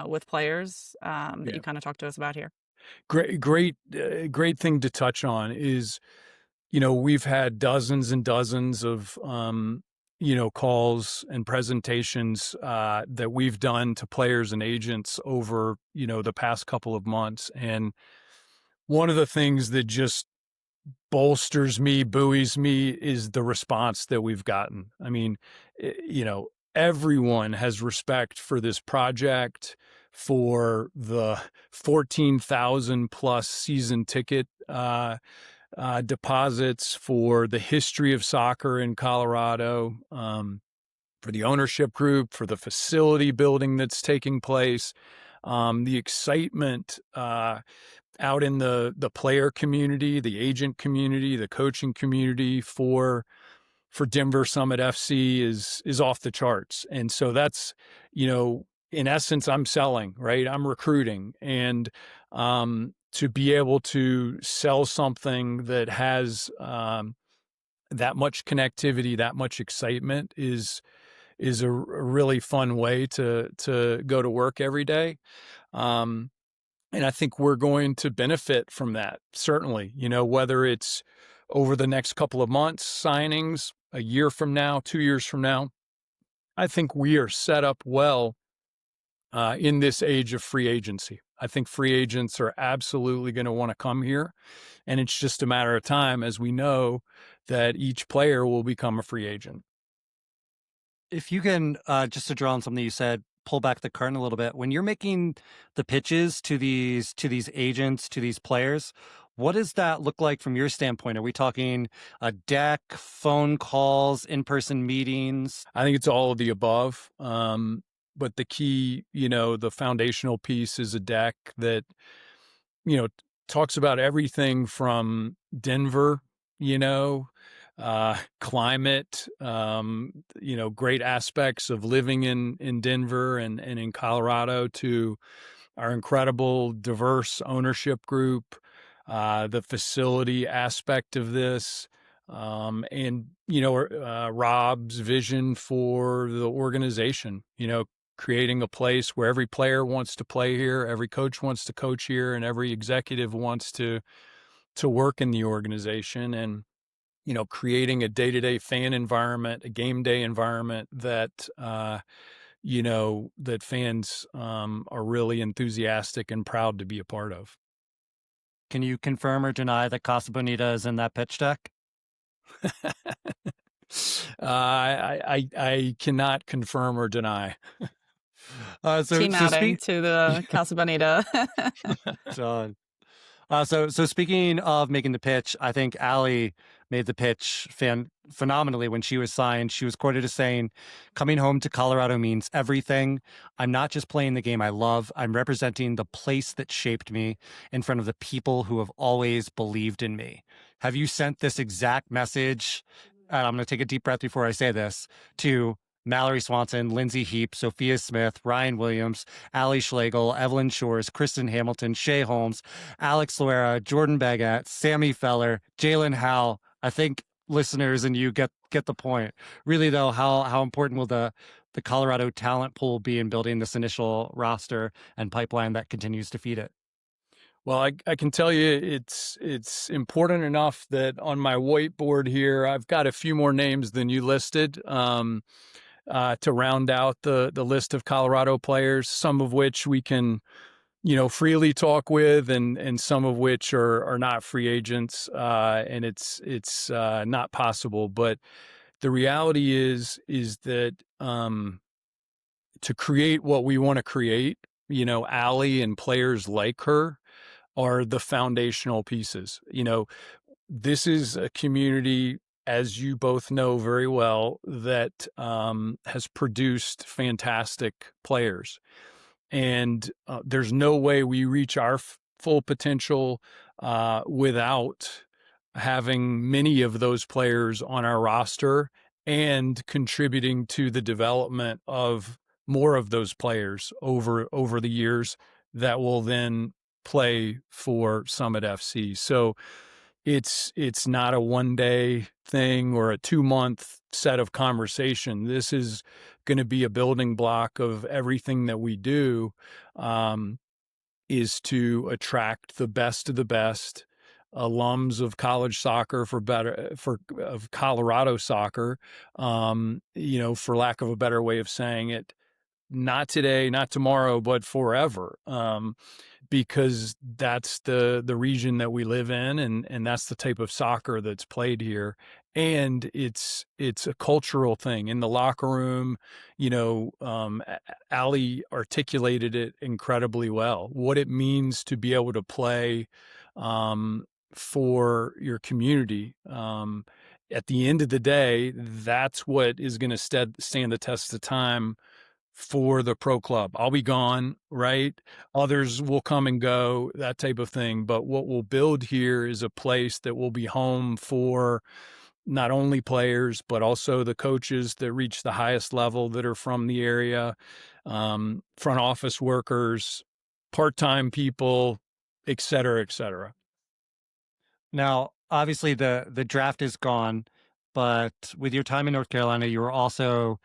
with players that Yeah. you kind of talked to us about here? Great thing to touch on is, we've had dozens and dozens of, calls and presentations that we've done to players and agents over, the past couple of months. And one of the things that just bolsters me, buoys me, is the response that we've gotten. I mean, everyone has respect for this project, for the 14,000 plus season ticket deposits, for the history of soccer in Colorado, for the ownership group, for the facility building that's taking place, the excitement out in the player community, the agent community, the coaching community for Denver Summit FC is off the charts. And so that's, in essence, I'm selling, right? I'm recruiting. And to be able to sell something that has that much connectivity, that much excitement is a really fun way to go to work every day. And I think we're going to benefit from that, certainly, whether it's over the next couple of months, signings, a year from now, 2 years from now. I think we are set up well in this age of free agency. I think free agents are absolutely going to want to come here. And it's just a matter of time, as we know, that each player will become a free agent. If you can, just to draw on something you said, pull back the curtain a little bit. When you're making the pitches to these agents, to these players, what does that look like from your standpoint? Are we talking a deck, phone calls, in-person meetings? I think it's all of the above. But the key, the foundational piece is a deck that, talks about everything from Denver, climate, great aspects of living in Denver and in Colorado, to our incredible diverse ownership group, the facility aspect of this, and Rob's vision for the organization. Creating a place where every player wants to play here, every coach wants to coach here, and every executive wants to work in the organization, and creating a day-to-day fan environment, a game day environment that that fans are really enthusiastic and proud to be a part of. Can you confirm or deny that Casa Bonita is in that pitch deck? I cannot confirm or deny. Team outing to the Casa Bonita. Done. So speaking of making the pitch, I think Allie made the pitch phenomenally when she was signed. She was quoted as saying, "Coming home to Colorado means everything. I'm not just playing the game I love. I'm representing the place that shaped me in front of the people who have always believed in me." Have you sent this exact message? And I'm going to take a deep breath before I say this, to Mallory Swanson, Lindsay Heap, Sophia Smith, Ryan Williams, Allie Schlegel, Evelyn Shores, Kristen Hamilton, Shay Holmes, Alex Loera, Jordan Baggett, Sammy Feller, Jalen Howe? I think listeners and you get the point. Really, though, how important will the Colorado talent pool be in building this initial roster and pipeline that continues to feed it? Well, I can tell you it's important enough that on my whiteboard here, I've got a few more names than you listed. To round out the list of Colorado players, some of which we can, freely talk with, and some of which are not free agents, and it's not possible. But the reality is that to create what we want to create, Allie and players like her are the foundational pieces. This is a community, as you both know very well, that has produced fantastic players. And there's no way we reach our full potential without having many of those players on our roster and contributing to the development of more of those players over the years that will then play for Summit FC. So it's not a 1-day thing or a 2-month set of conversation. This is going to be a building block of everything that we do, is to attract the best of the best alums of college soccer of Colorado soccer, for lack of a better way of saying it, not today, not tomorrow, but forever. Because that's the region that we live in, and that's the type of soccer that's played here. And it's a cultural thing in the locker room. Allie articulated it incredibly well, what it means to be able to play for your community. At the end of the day, that's what is going to stand the test of time for the pro club. I'll be gone, right? Others will come and go, that type of thing. But what we'll build here is a place that will be home for not only players, but also the coaches that reach the highest level that are from the area, front office workers, part-time people, et cetera, et cetera. Now, obviously, the draft is gone, but with your time in North Carolina, you were also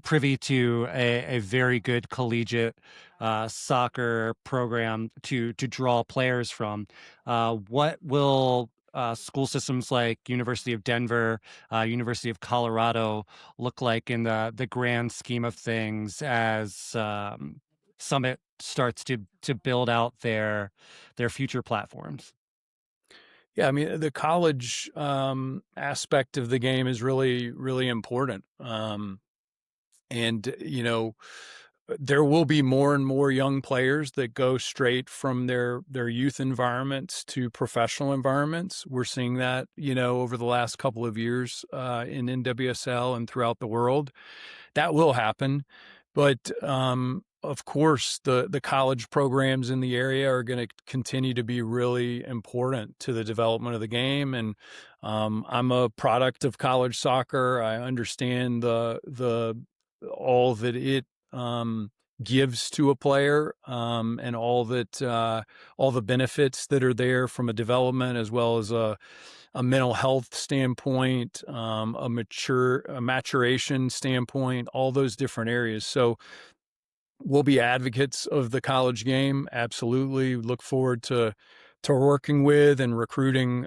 privy to a very good collegiate soccer program to draw players from. What will school systems like University of Denver, University of Colorado look like in the grand scheme of things as Summit starts to build out their future platforms? Yeah, I mean, the college aspect of the game is really, really important. And, there will be more and more young players that go straight from their youth environments to professional environments. We're seeing that, over the last couple of years in NWSL and throughout the world. That will happen. But of course, the college programs in the area are going to continue to be really important to the development of the game. And I'm a product of college soccer. I understand the all that it gives to a player, and all the benefits that are there from a development as well as a a mental health standpoint, a maturation standpoint, all those different areas. So we'll be advocates of the college game. Absolutely. Look forward to working with and recruiting,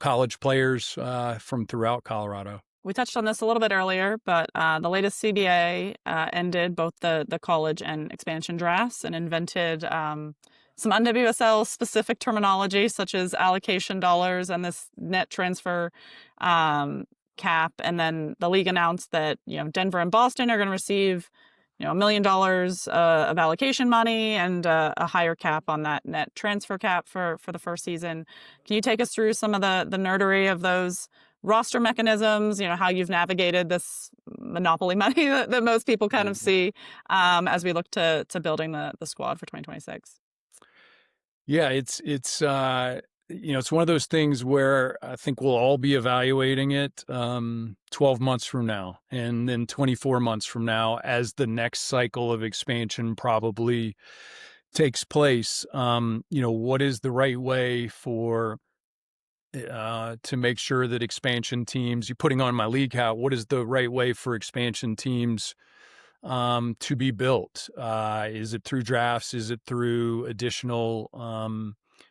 college players from throughout Colorado. We touched on this a little bit earlier, but the latest CBA ended both the college and expansion drafts and invented some NWSL specific terminology such as allocation dollars and this net transfer cap. And then the league announced that Denver and Boston are going to receive $1 million of allocation money and a higher cap on that net transfer cap for the first season. Can you take us through some of the nerdery of those roster mechanisms, how you've navigated this monopoly money that most people kind of see as we look to building the squad for 2026? Yeah, it's it's one of those things where I think we'll all be evaluating it 12 months from now and then 24 months from now as the next cycle of expansion probably takes place. What is the right way for to make sure that expansion teams, you're putting on my league hat, what is the right way for expansion teams to be built? Is it through drafts? Is it through additional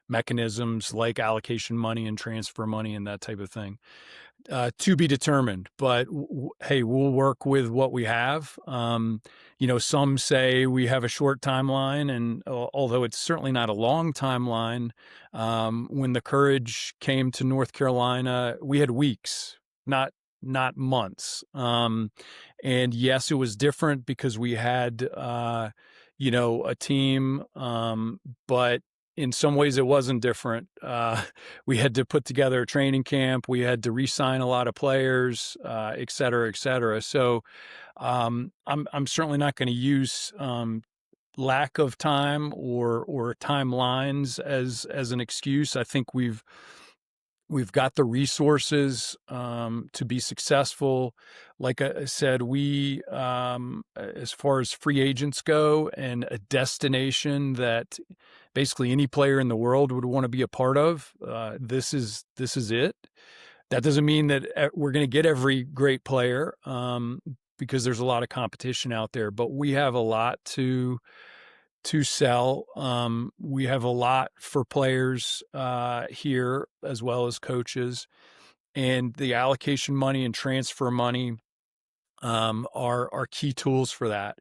mechanisms like allocation money and transfer money and that type of thing? To be determined, but hey, we'll work with what we have. Some say we have a short timeline, and although it's certainly not a long timeline, when the Courage came to North Carolina, we had weeks, not months. And yes, it was different because we had, a team, but in some ways it wasn't different. We had to put together a training camp. We had to re-sign a lot of players, et cetera, et cetera. So I'm certainly not going to use lack of time or timelines as an excuse. I think we've got the resources to be successful. Like I said, we, as far as free agents go, and a destination that basically any player in the world would want to be a part of, this is it. That doesn't mean that we're going to get every great player because there's a lot of competition out there, but we have a lot to sell. We have a lot for players here as well as coaches, and the allocation money and transfer money are key tools for that.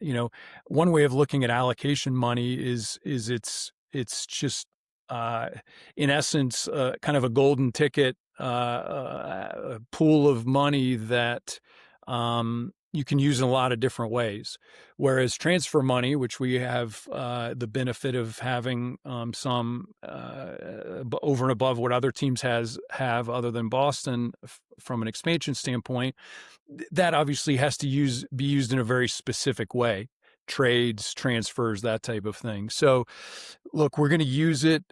One way of looking at allocation money is it's just in essence kind of a golden ticket pool of money that you can use in a lot of different ways. Whereas transfer money, which we have the benefit of having some over and above what other teams have other than Boston from an expansion standpoint, that obviously has to be used in a very specific way. Trades, transfers, that type of thing. So look, we're going to use it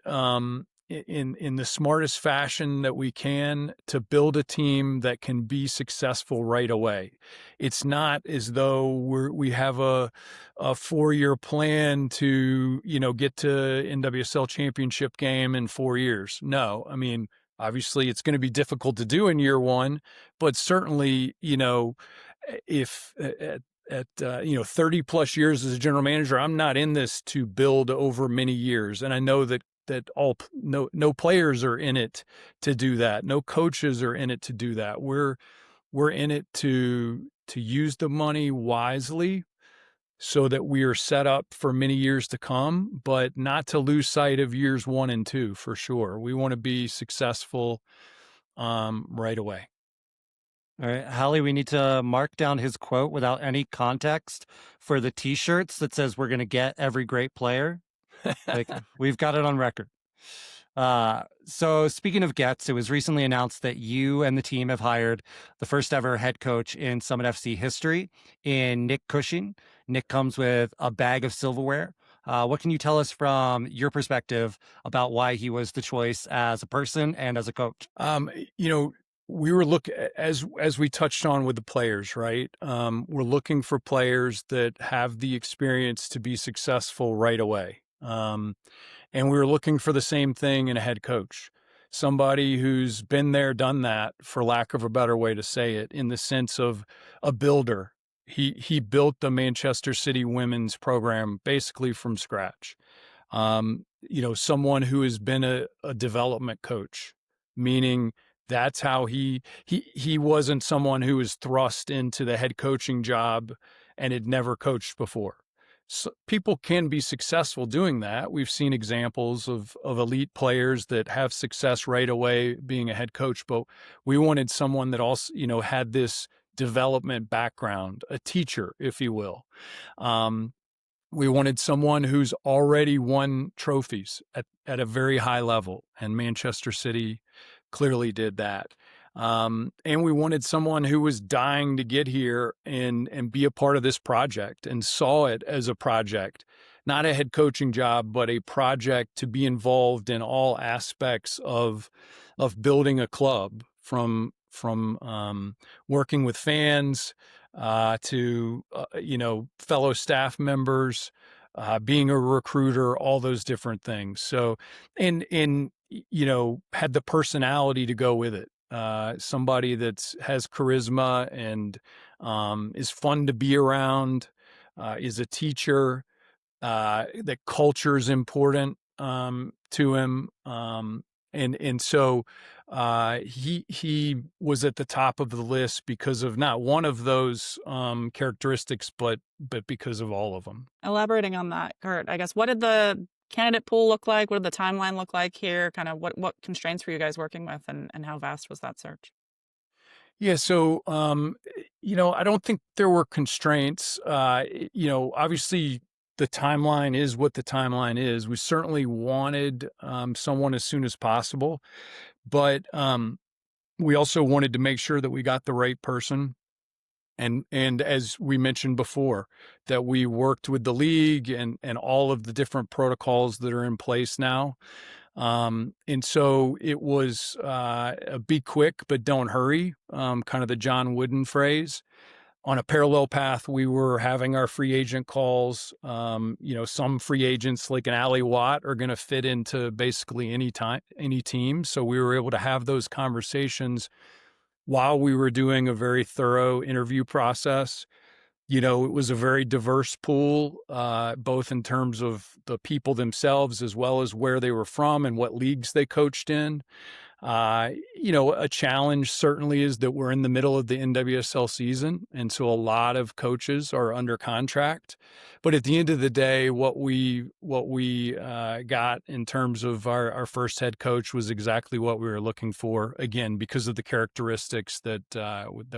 in the smartest fashion that we can to build a team that can be successful right away. It's not as though we have a 4-year plan to, get to NWSL championship game in 4 years. No, I mean, obviously it's going to be difficult to do in year one, but certainly, if at 30 plus years as a general manager, I'm not in this to build over many years. And I know that no players are in it to do that. No coaches are in it to do that. We're in it to use the money wisely so that we are set up for many years to come, but not to lose sight of years 1 and 2 for sure. We want to be successful right away. All right, Hallie, we need to mark down his quote without any context for the T-shirts that says we're going to get every great player. Like, we've got it on record. So speaking of gets, it was recently announced that you and the team have hired the first ever head coach in Summit FC history in Nick Cushing. Nick comes with a bag of silverware. What can you tell us from your perspective about why he was the choice as a person and as a coach? We were as we touched on with the players, right? We're looking for players that have the experience to be successful right away. And we were looking for the same thing in a head coach. somebody who's been there, done that, for lack of a better way to say it, in the sense of a builder. He built the Manchester City women's program basically from scratch. Someone who has been a development coach, meaning that's how he wasn't someone who was thrust into the head coaching job and had never coached before. So people can be successful doing that. We've seen examples of elite players that have success right away being a head coach, but we wanted someone that also, had this development background, a teacher, if you will. We wanted someone who's already won trophies at a very high level, and Manchester City clearly did that. And we wanted someone who was dying to get here and be a part of this project and saw it as a project, not a head coaching job, but a project to be involved in all aspects of building a club, from working with fans to fellow staff members, being a recruiter, all those different things. So, and had the personality to go with it. Somebody that has charisma and is fun to be around, is a teacher. That culture is important to him, and so he was at the top of the list because of not one of those characteristics, but because of all of them. Elaborating on that, Curt, I guess, what did the candidate pool look like? What did the timeline look like here? Kind of what constraints were you guys working with, and how vast was that search? Yeah, so I don't think there were constraints. Obviously the timeline is what the timeline is. We certainly wanted someone as soon as possible, but we also wanted to make sure that we got the right person. And as we mentioned before, that we worked with the league and all of the different protocols that are in place now. And so it was be quick, but don't hurry, kind of the John Wooden phrase. On a parallel path, we were having our free agent calls. Some free agents like an Hallie Watt are going to fit into basically any team. So we were able to have those conversations while we were doing a very thorough interview process. It was a very diverse pool, both in terms of the people themselves as well as where they were from and what leagues they coached in. A challenge certainly is that we're in the middle of the NWSL season, and so a lot of coaches are under contract. But at the end of the day, what we got in terms of our first head coach was exactly what we were looking for. Again, because of the characteristics that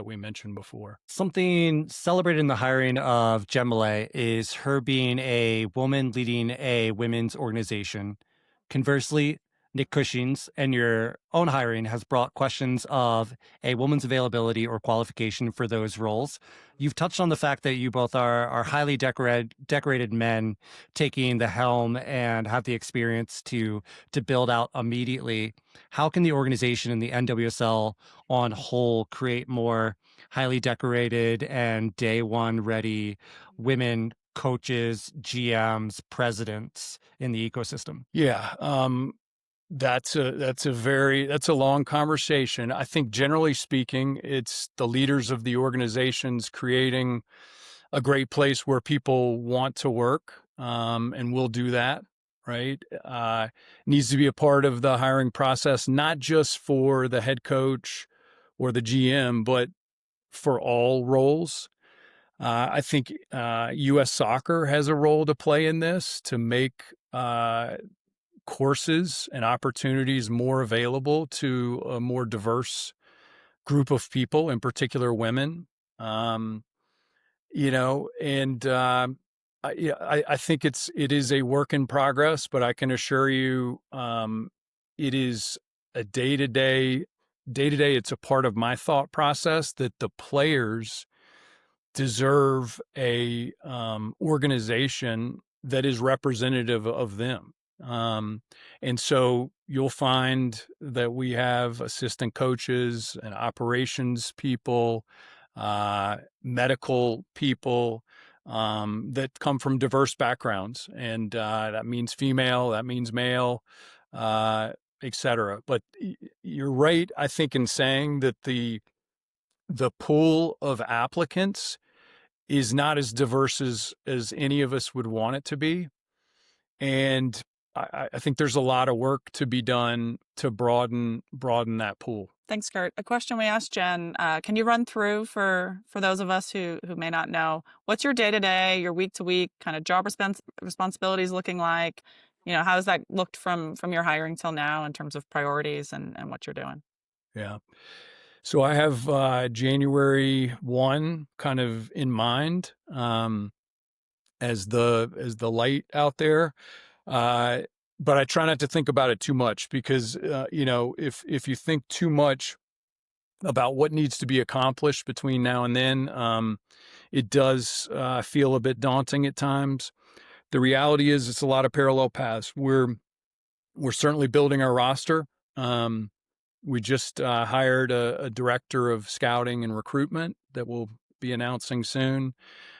we mentioned before. Something celebrated in the hiring of Gemma is her being a woman leading a women's organization. Conversely, Nick Cushing's and your own hiring has brought questions of a woman's availability or qualification for those roles. You've touched on the fact that you both are highly decorated men taking the helm and have the experience to build out immediately. How can the organization and the NWSL on whole create more highly decorated and day one ready women coaches, GMs, presidents in the ecosystem? Yeah. That's a long conversation. I think generally speaking, it's the leaders of the organizations creating a great place where people want to work, and we'll do that, right? Needs to be a part of the hiring process, not just for the head coach or the GM, but for all roles. I think U.S. Soccer has a role to play in this to make courses and opportunities more available to a more diverse group of people, in particular women. And I think it is a work in progress, but I can assure you, it is a day to day. It's a part of my thought process that the players deserve a organization that is representative of them. And so you'll find that we have assistant coaches and operations people, medical people, that come from diverse backgrounds. And that means female, that means male. et cetera. But you're right, I think, in saying that the pool of applicants is not as diverse as any of us would want it to be. And I think there's a lot of work to be done to broaden that pool. Thanks, Curt. A question we asked Jen, can you run through for those of us who may not know, what's your day-to-day, your week-to-week kind of job responsibilities looking like? How has that looked from your hiring till now in terms of priorities and what you're doing? Yeah. So I have January 1 kind of in mind, as the light out there. But I try not to think about it too much because, if you think too much about what needs to be accomplished between now and then, it does feel a bit daunting at times. The reality is it's a lot of parallel paths. We're certainly building our roster. We just hired a director of scouting and recruitment that we'll be announcing soon.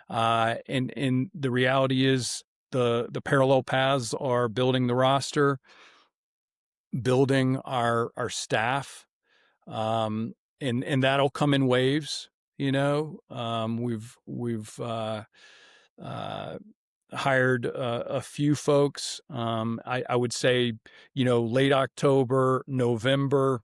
And the reality is the parallel paths are building the roster, building our staff, and that'll come in waves. We've hired a few folks. I would say, late October, November,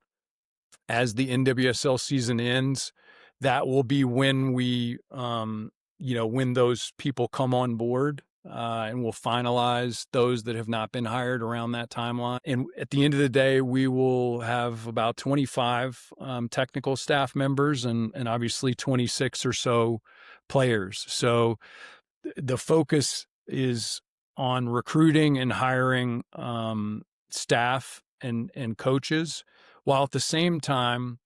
as the NWSL season ends, that will be when when those people come on board, and we'll finalize those that have not been hired around that timeline. And at the end of the day, we will have about 25 technical staff members and obviously 26 or so players. So the focus is on recruiting and hiring staff and coaches, while at the same time,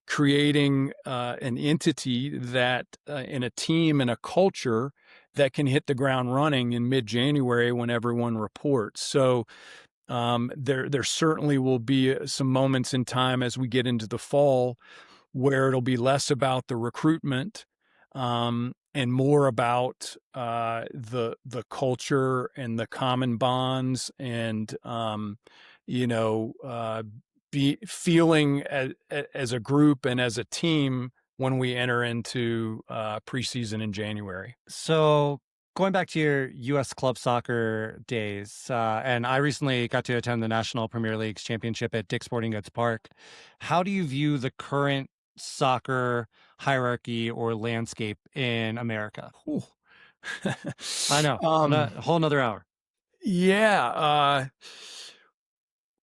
creating an entity that and a team and a culture that can hit the ground running in mid-January when everyone reports. So there certainly will be some moments in time as we get into the fall where it'll be less about the recruitment, and more about the culture and the common bonds and be feeling as a group and as a team when we enter into preseason in January. So going back to your U.S. club soccer days, and I recently got to attend the National Premier League's championship at Dick's Sporting Goods Park. How do you view the current soccer hierarchy or landscape in America? Whew. I know, a whole nother hour. Yeah.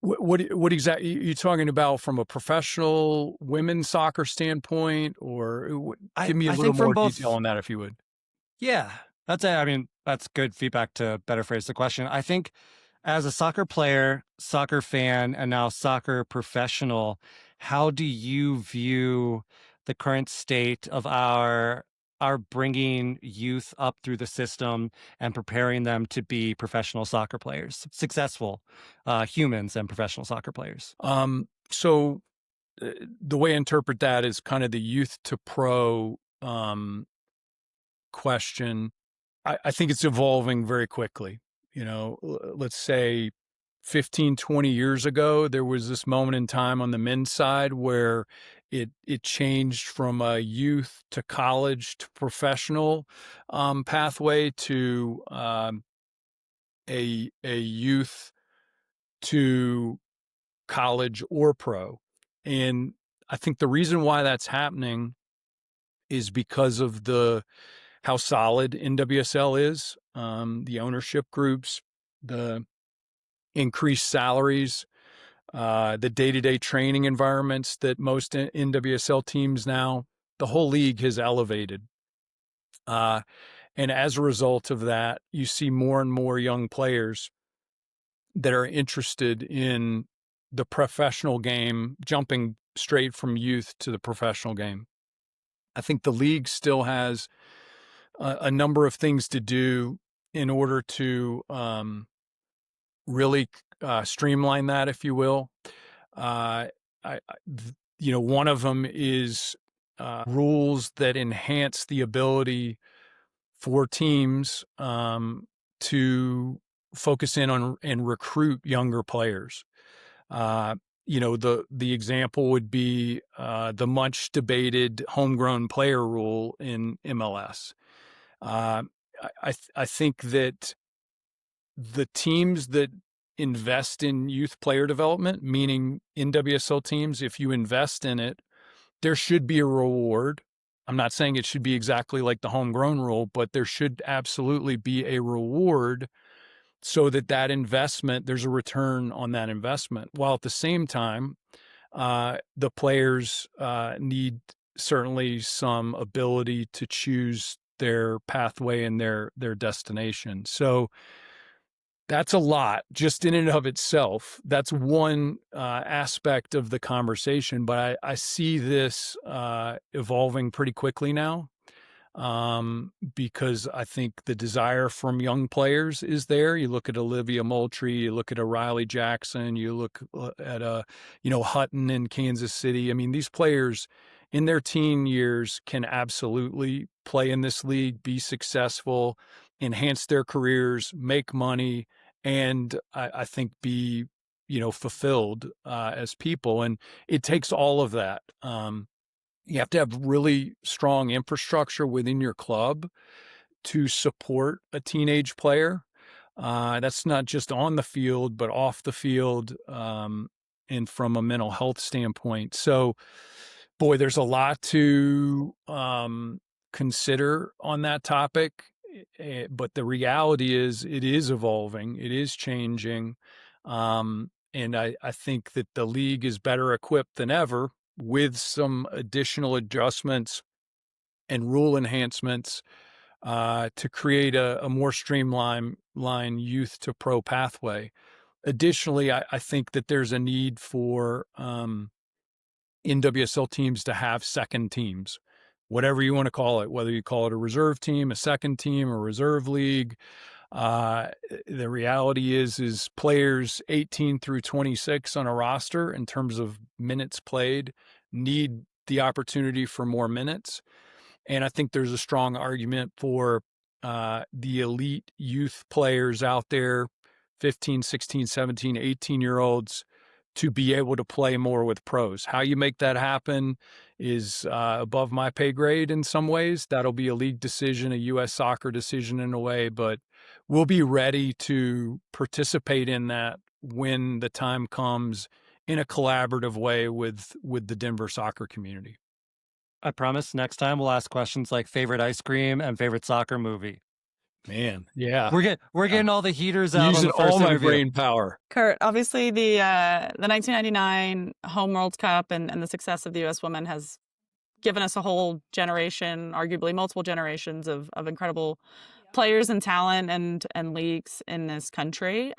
What exactly you talking about from a professional women's soccer standpoint, or give me a I little think from more both. detail on that, if you would. Yeah, that's it. I mean, that's good feedback to better phrase the question. I think as a soccer player, soccer fan, and now soccer professional, how do you view the current state of our bringing youth up through the system and preparing them to be professional soccer players, successful humans and professional soccer players? So the way I interpret that is kind of the youth to pro question. I think it's evolving very quickly. Let's say 15, 20 years ago, there was this moment in time on the men's side where it changed from a youth to college to professional pathway to a youth to college or pro. And I think the reason why that's happening is because of how solid NWSL is, the ownership groups, the increased salaries, the day-to-day training environments that most NWSL teams now, the whole league has elevated. And as a result of that, you see more and more young players that are interested in the professional game, jumping straight from youth to the professional game. I think the league still has a number of things to do in order to really streamline that, if you will. One of them is rules that enhance the ability for teams to focus in on and recruit younger players. The example would be the much debated homegrown player rule in MLS. Uh, I think that the teams that invest in youth player development, meaning NWSL teams, if you invest in it, there should be a reward. I'm not saying it should be exactly like the homegrown rule, but there should absolutely be a reward so that investment, there's a return on that investment. While at the same time, the players need certainly some ability to choose their pathway and their destination. So that's a lot just in and of itself. That's one aspect of the conversation, but I see this evolving pretty quickly now, because I think the desire from young players is there. You look at Olivia Moultrie, you look at a Riley Jackson, you look at Hutton in Kansas City. I mean, these players in their teen years can absolutely play in this league, be successful, enhance their careers, make money, and I think be fulfilled as people. And it takes all of that. You have to have really strong infrastructure within your club to support a teenage player. That's not just on the field, but off the field, and from a mental health standpoint. So, boy, there's a lot to consider on that topic. But the reality is it is evolving. It is changing. And I think that the league is better equipped than ever with some additional adjustments and rule enhancements to create a more streamlined youth to pro pathway. Additionally, I think that there's a need for NWSL teams to have second teams, whatever you want to call it, whether you call it a reserve team, a second team, a reserve league. The reality is players 18 through 26 on a roster in terms of minutes played need the opportunity for more minutes. And I think there's a strong argument for the elite youth players out there, 15, 16, 17, 18-year-olds, to be able to play more with pros. How you make that happen is above my pay grade in some ways. That'll be a league decision, a U.S. soccer decision in a way, but we'll be ready to participate in that when the time comes in a collaborative way with the Denver soccer community. I promise next time we'll ask questions like favorite ice cream and favorite soccer movie. Man, yeah. We're getting all the heaters out using on the first all my interview. brain power. Curt, obviously the 1999 home World Cup and the success of the U.S. women has given us a whole generation, arguably multiple generations of incredible players and talent and leagues in this country.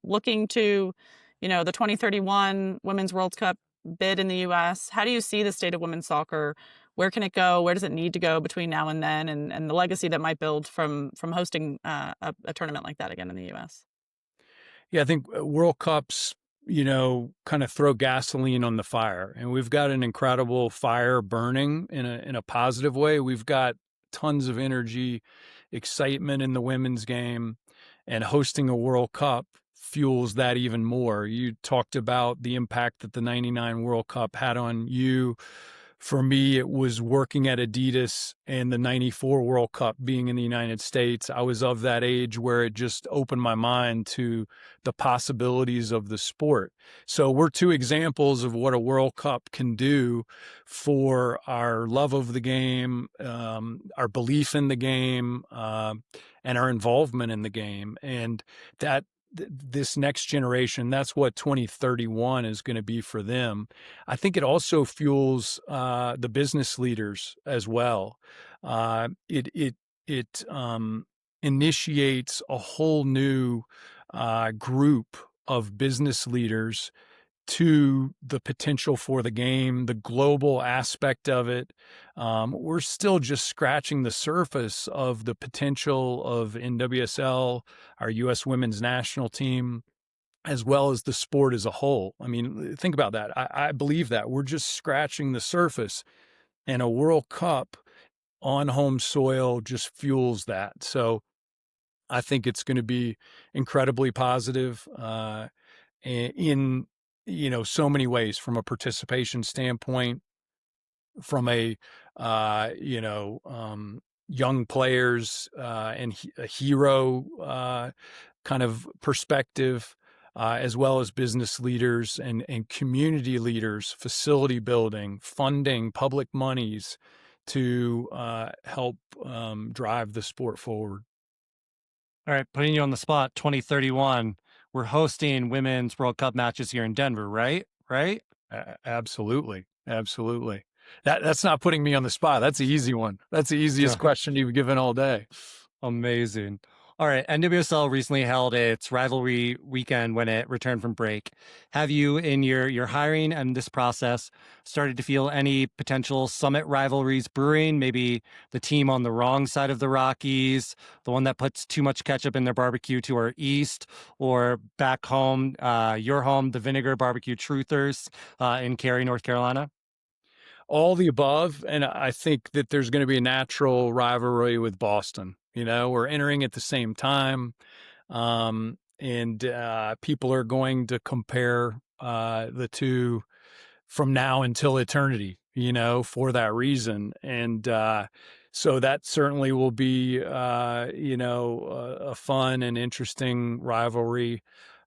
Looking to, the 2031 Women's World Cup bid in the U.S., how do you see the state of women's soccer? Where can it go? Where does it need to go between now and then? And the legacy that might build from hosting a tournament like that again in the U.S.? Yeah, I think World Cups, kind of throw gasoline on the fire. And we've got an incredible fire burning in a positive way. We've got tons of energy, excitement in the women's game, and hosting a World Cup fuels that even more. You talked about the impact that the 99 World Cup had on you. For me, it was working at Adidas and the 94 World Cup being in the United States. I was of that age where it just opened my mind to the possibilities of the sport. So we're two examples of what a World Cup can do for our love of the game, our belief in the game, and our involvement in the game. And that this next generation, that's what 2031 is going to be for them. I think it also fuels the business leaders as well. It initiates a whole new group of business leaders to the potential for the game, the global aspect of it. We're still just scratching the surface of the potential of NWSL, our U.S. women's national team, as well as the sport as a whole. I mean, think about that. I believe that we're just scratching the surface, and a World Cup on home soil just fuels that. So I think it's going to be incredibly positive in so many ways, from a participation standpoint, from a young players and a hero kind of perspective, as well as business leaders and community leaders, facility building, funding, public monies to help drive the sport forward. All right, putting you on the spot, 2031, we're hosting women's World Cup matches here in Denver, right? Right? Absolutely, absolutely. That's not putting me on the spot. That's the easy one. That's the easiest question you've given all day. Amazing. All right. NWSL recently held its rivalry weekend when it returned from break. Have you, in your hiring and this process, started to feel any potential summit rivalries brewing? Maybe the team on the wrong side of the Rockies, the one that puts too much ketchup in their barbecue to our east, or back home, your home, the Vinegar Barbecue Truthers in Cary, North Carolina? All the above, and I think that there's going to be a natural rivalry with Boston. We're entering at the same time, and people are going to compare the two from now until eternity, for that reason. And so that certainly will be, a fun and interesting rivalry.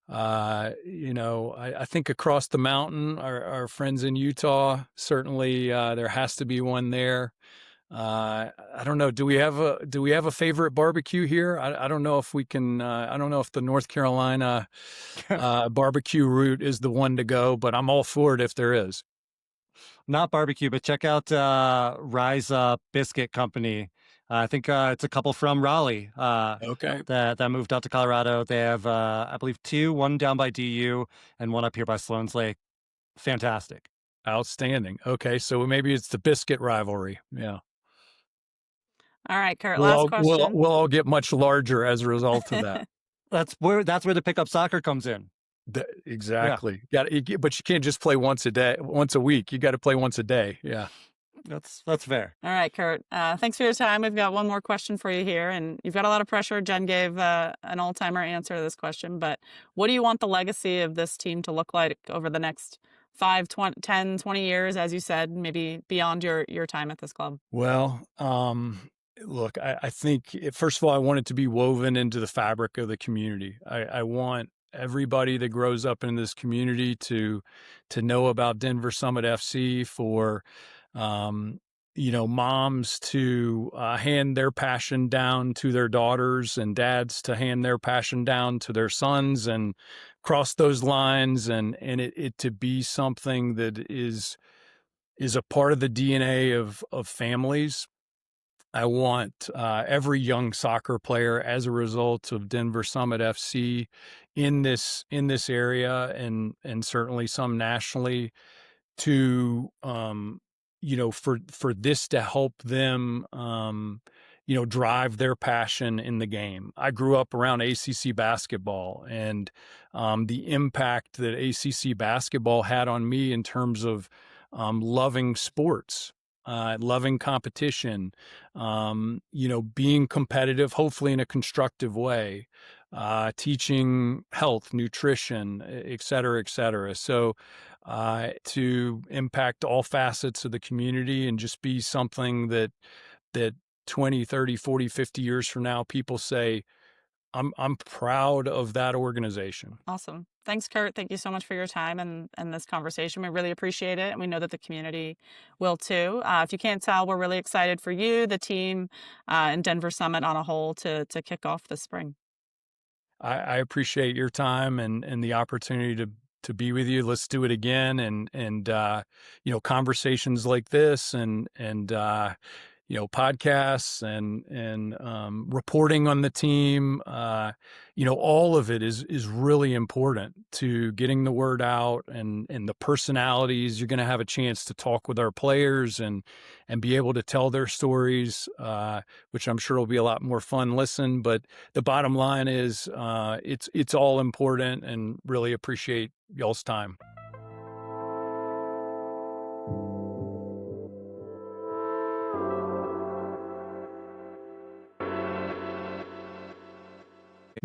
I think across the mountain, our friends in Utah, certainly there has to be one there. I don't know. Do we have a favorite barbecue here? I don't know if we can. I don't know if the North Carolina barbecue route is the one to go, but I'm all for it if there is. Not barbecue, but check out Rise Up Biscuit Company. I think it's a couple from Raleigh Okay, that moved out to Colorado. They have, I believe, two, one down by DU and one up here by Sloan's Lake. Fantastic. outstanding. Okay, so maybe it's the biscuit rivalry. Yeah, All right, Curt, we'll last all we'll question. we'll all get much larger as a result of that. That's where the pickup soccer comes in. Yeah, Exactly. But you can't just play once a day, once a week. You got to play once a day. Yeah. that's fair. All right, Curt. Thanks for your time. We've got one more question for you here, and you've got a lot of pressure. Jen gave an all-timer answer to this question, but what do you want the legacy of this team to look like over the next 5, 20, 10, 20 years, as you said, maybe beyond your time at this club? Well, look, I think first of all, I want it to be woven into the fabric of the community. I want everybody that grows up in this community to know about Denver Summit FC, for um, moms to hand their passion down to their daughters, and dads to hand their passion down to their sons, and cross those lines, and it to be something that is a part of the DNA of families. I want every young soccer player, as a result of Denver Summit FC, in this area, and certainly some nationally, to for this to help them drive their passion in the game. I grew up around ACC basketball, and the impact that ACC basketball had on me in terms of loving sports, loving competition, being competitive, hopefully in a constructive way, teaching health, nutrition, et cetera, et cetera. So to impact all facets of the community, and just be something that 20, 30, 40, 50 years from now, people say, I'm proud of that organization. Awesome. Thanks, Curt. Thank you so much for your time and this conversation. We really appreciate it, and we know that the community will too. If you can't tell, we're really excited for you, the team, and Denver Summit on a whole to kick off this spring. I appreciate your time and the opportunity to be with you. Let's do it again. And conversations like this, and podcasts, and reporting on the team, all of it is really important to getting the word out, and the personalities. You're going to have a chance to talk with our players, and be able to tell their stories, which I'm sure will be a lot more fun listen. But the bottom line is, it's all important, and really appreciate y'all's time.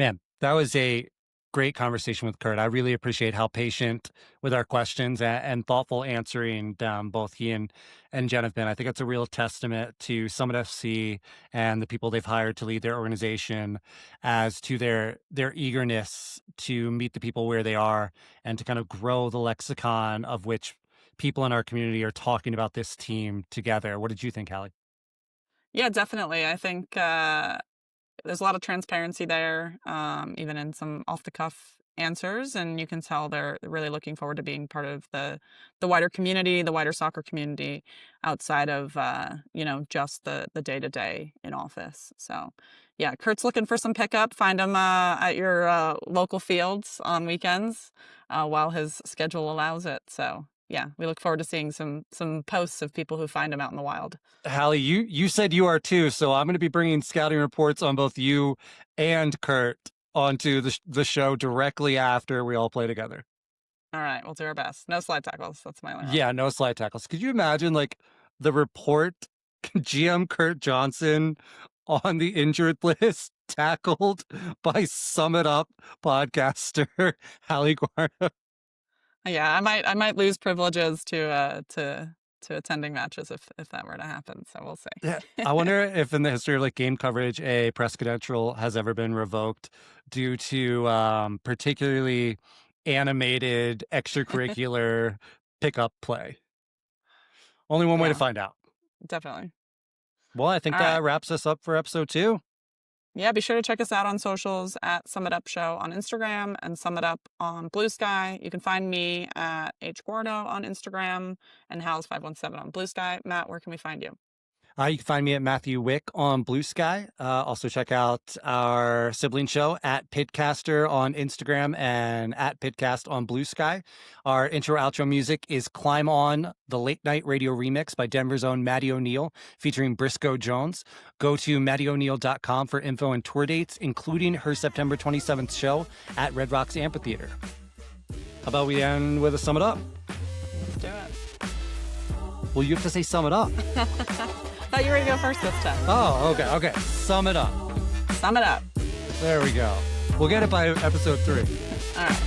Man, that was a great conversation with Curt. I really appreciate how patient with our questions and thoughtful answering both he and Jen have been. I think it's a real testament to Summit FC and the people they've hired to lead their organization as to their eagerness to meet the people where they are and to kind of grow the lexicon of which people in our community are talking about this team together. What did you think, Hallie? Yeah, definitely. I think there's a lot of transparency there, even in some off the cuff answers, and you can tell they're really looking forward to being part of the wider community, the wider soccer community, outside of just the day to day in office. So, yeah, Kurt's looking for some pickup. Find him at your local fields on weekends while his schedule allows it. So. Yeah, we look forward to seeing some posts of people who find him out in the wild. Hallie, you said you are too, so I'm going to be bringing scouting reports on both you and Curt onto the show directly after we all play together. All right, we'll do our best. No slide tackles. That's my only rule. Yeah, no slide tackles. Could you imagine like the report GM Curt Johnson on the injured list tackled by Summit Up podcaster Hallie Guarno? Yeah, I might lose privileges to attending matches if that were to happen. So we'll see. Yeah, I wonder if in the history of like game coverage, a press credential has ever been revoked due to particularly animated extracurricular pickup play. Only one way to find out. Definitely. Well, I think that wraps us up for episode 2. Yeah, be sure to check us out on socials at Summit Up Show on Instagram and Summit Up on Blue Sky. You can find me at H Guardo on Instagram and Hals517 on Blue Sky. Matt, where can we find you? You can find me at Matthew Wick on Blue Sky. Also check out our sibling show at Pitcaster on Instagram and at Pitcast on Blue Sky. Our intro outro music is Climb On, the late night radio remix by Denver's own Maddy O'Neill, featuring Briscoe Jones. Go to MaddyO'Neill.com for info and tour dates, including her September 27th show at Red Rocks Amphitheater. How about we end with a sum it up? Let's do it. Well, you have to say sum it up. Thought you were going to go first this time. Oh, okay. Sum it up. Sum it up. There we go. We'll get it by episode 3. All right.